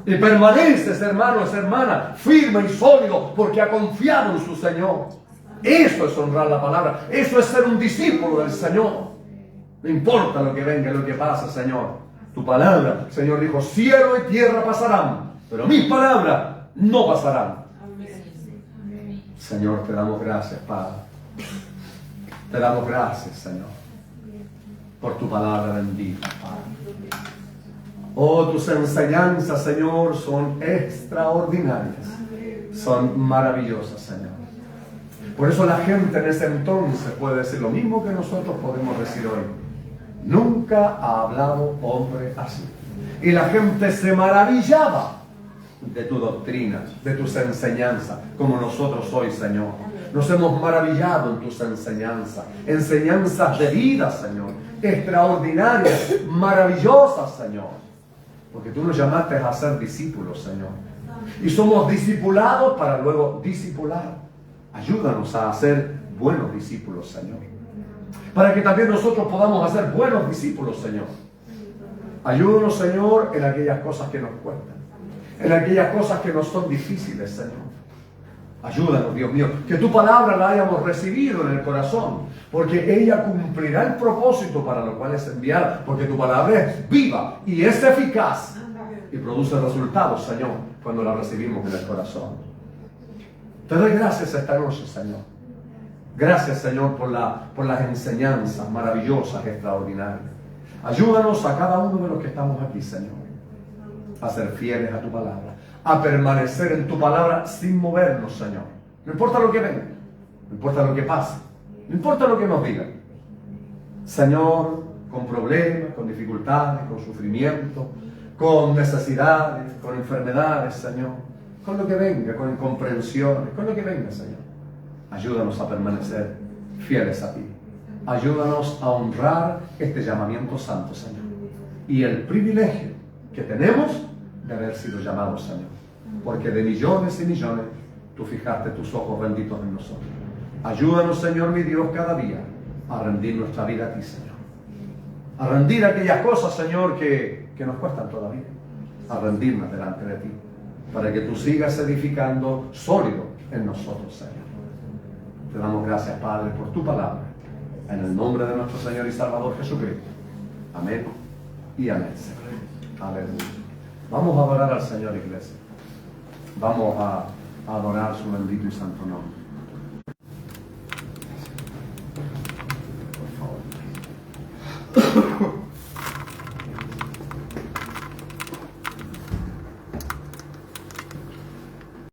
S1: Y permaneces, hermanos, hermanas, firme y sólido, porque ha confiado en su Señor. Eso es honrar la palabra. Eso es ser un discípulo del Señor. No importa lo que venga, lo que pase, Señor. Tu palabra, Señor dijo: cielo y tierra pasarán, pero mis palabras no pasarán. Señor, te damos gracias, Padre. Te damos gracias, Señor, por tu palabra bendita, Padre. Oh, tus enseñanzas, Señor, son extraordinarias. Son maravillosas, Señor. Por eso la gente en ese entonces puede decir lo mismo que nosotros podemos decir hoy: nunca ha hablado hombre así. Y la gente se maravillaba de tu doctrina, de tus enseñanzas, como nosotros hoy, Señor. Nos hemos maravillado en tus enseñanzas, enseñanzas de vida, Señor, extraordinarias, maravillosas, Señor. Porque tú nos llamaste a ser discípulos, Señor. Y somos discipulados para luego discipular. Ayúdanos a ser buenos discípulos, Señor, para que también nosotros podamos hacer buenos discípulos, Señor. Ayúdanos, Señor, en aquellas cosas que nos cuestan, en aquellas cosas que nos son difíciles, Señor. Ayúdanos, Dios mío, que tu palabra la hayamos recibido en el corazón, porque ella cumplirá el propósito para lo cual es enviada, porque tu palabra es viva y es eficaz y produce resultados, Señor, cuando la recibimos en el corazón. Te doy gracias esta noche, Señor. Gracias, Señor, por las enseñanzas maravillosas, extraordinarias. Ayúdanos a cada uno de los que estamos aquí, Señor, a ser fieles a tu palabra, a permanecer en tu palabra sin movernos, Señor. No importa lo que venga, no importa lo que pase, no importa lo que nos digan. Señor, con problemas, con dificultades, con sufrimiento, con necesidades, con enfermedades, Señor, con lo que venga, con incomprensiones, con lo que venga, Señor. Ayúdanos a permanecer fieles a ti. Ayúdanos a honrar este llamamiento santo, Señor, y el privilegio que tenemos de haber sido llamados, Señor, porque de millones y millones tú fijaste tus ojos benditos en nosotros. Ayúdanos, Señor, mi Dios, cada día a rendir nuestra vida a ti, Señor, a rendir aquellas cosas, Señor, que nos cuestan todavía, a rendirnos delante de ti, para que tú sigas edificando sólido en nosotros, Señor. Te damos gracias, Padre, por tu palabra, en el nombre de nuestro Señor y Salvador Jesucristo. Amén y amén, Señor. Aleluya. Vamos a adorar al Señor, iglesia. Vamos a adorar su bendito y santo nombre.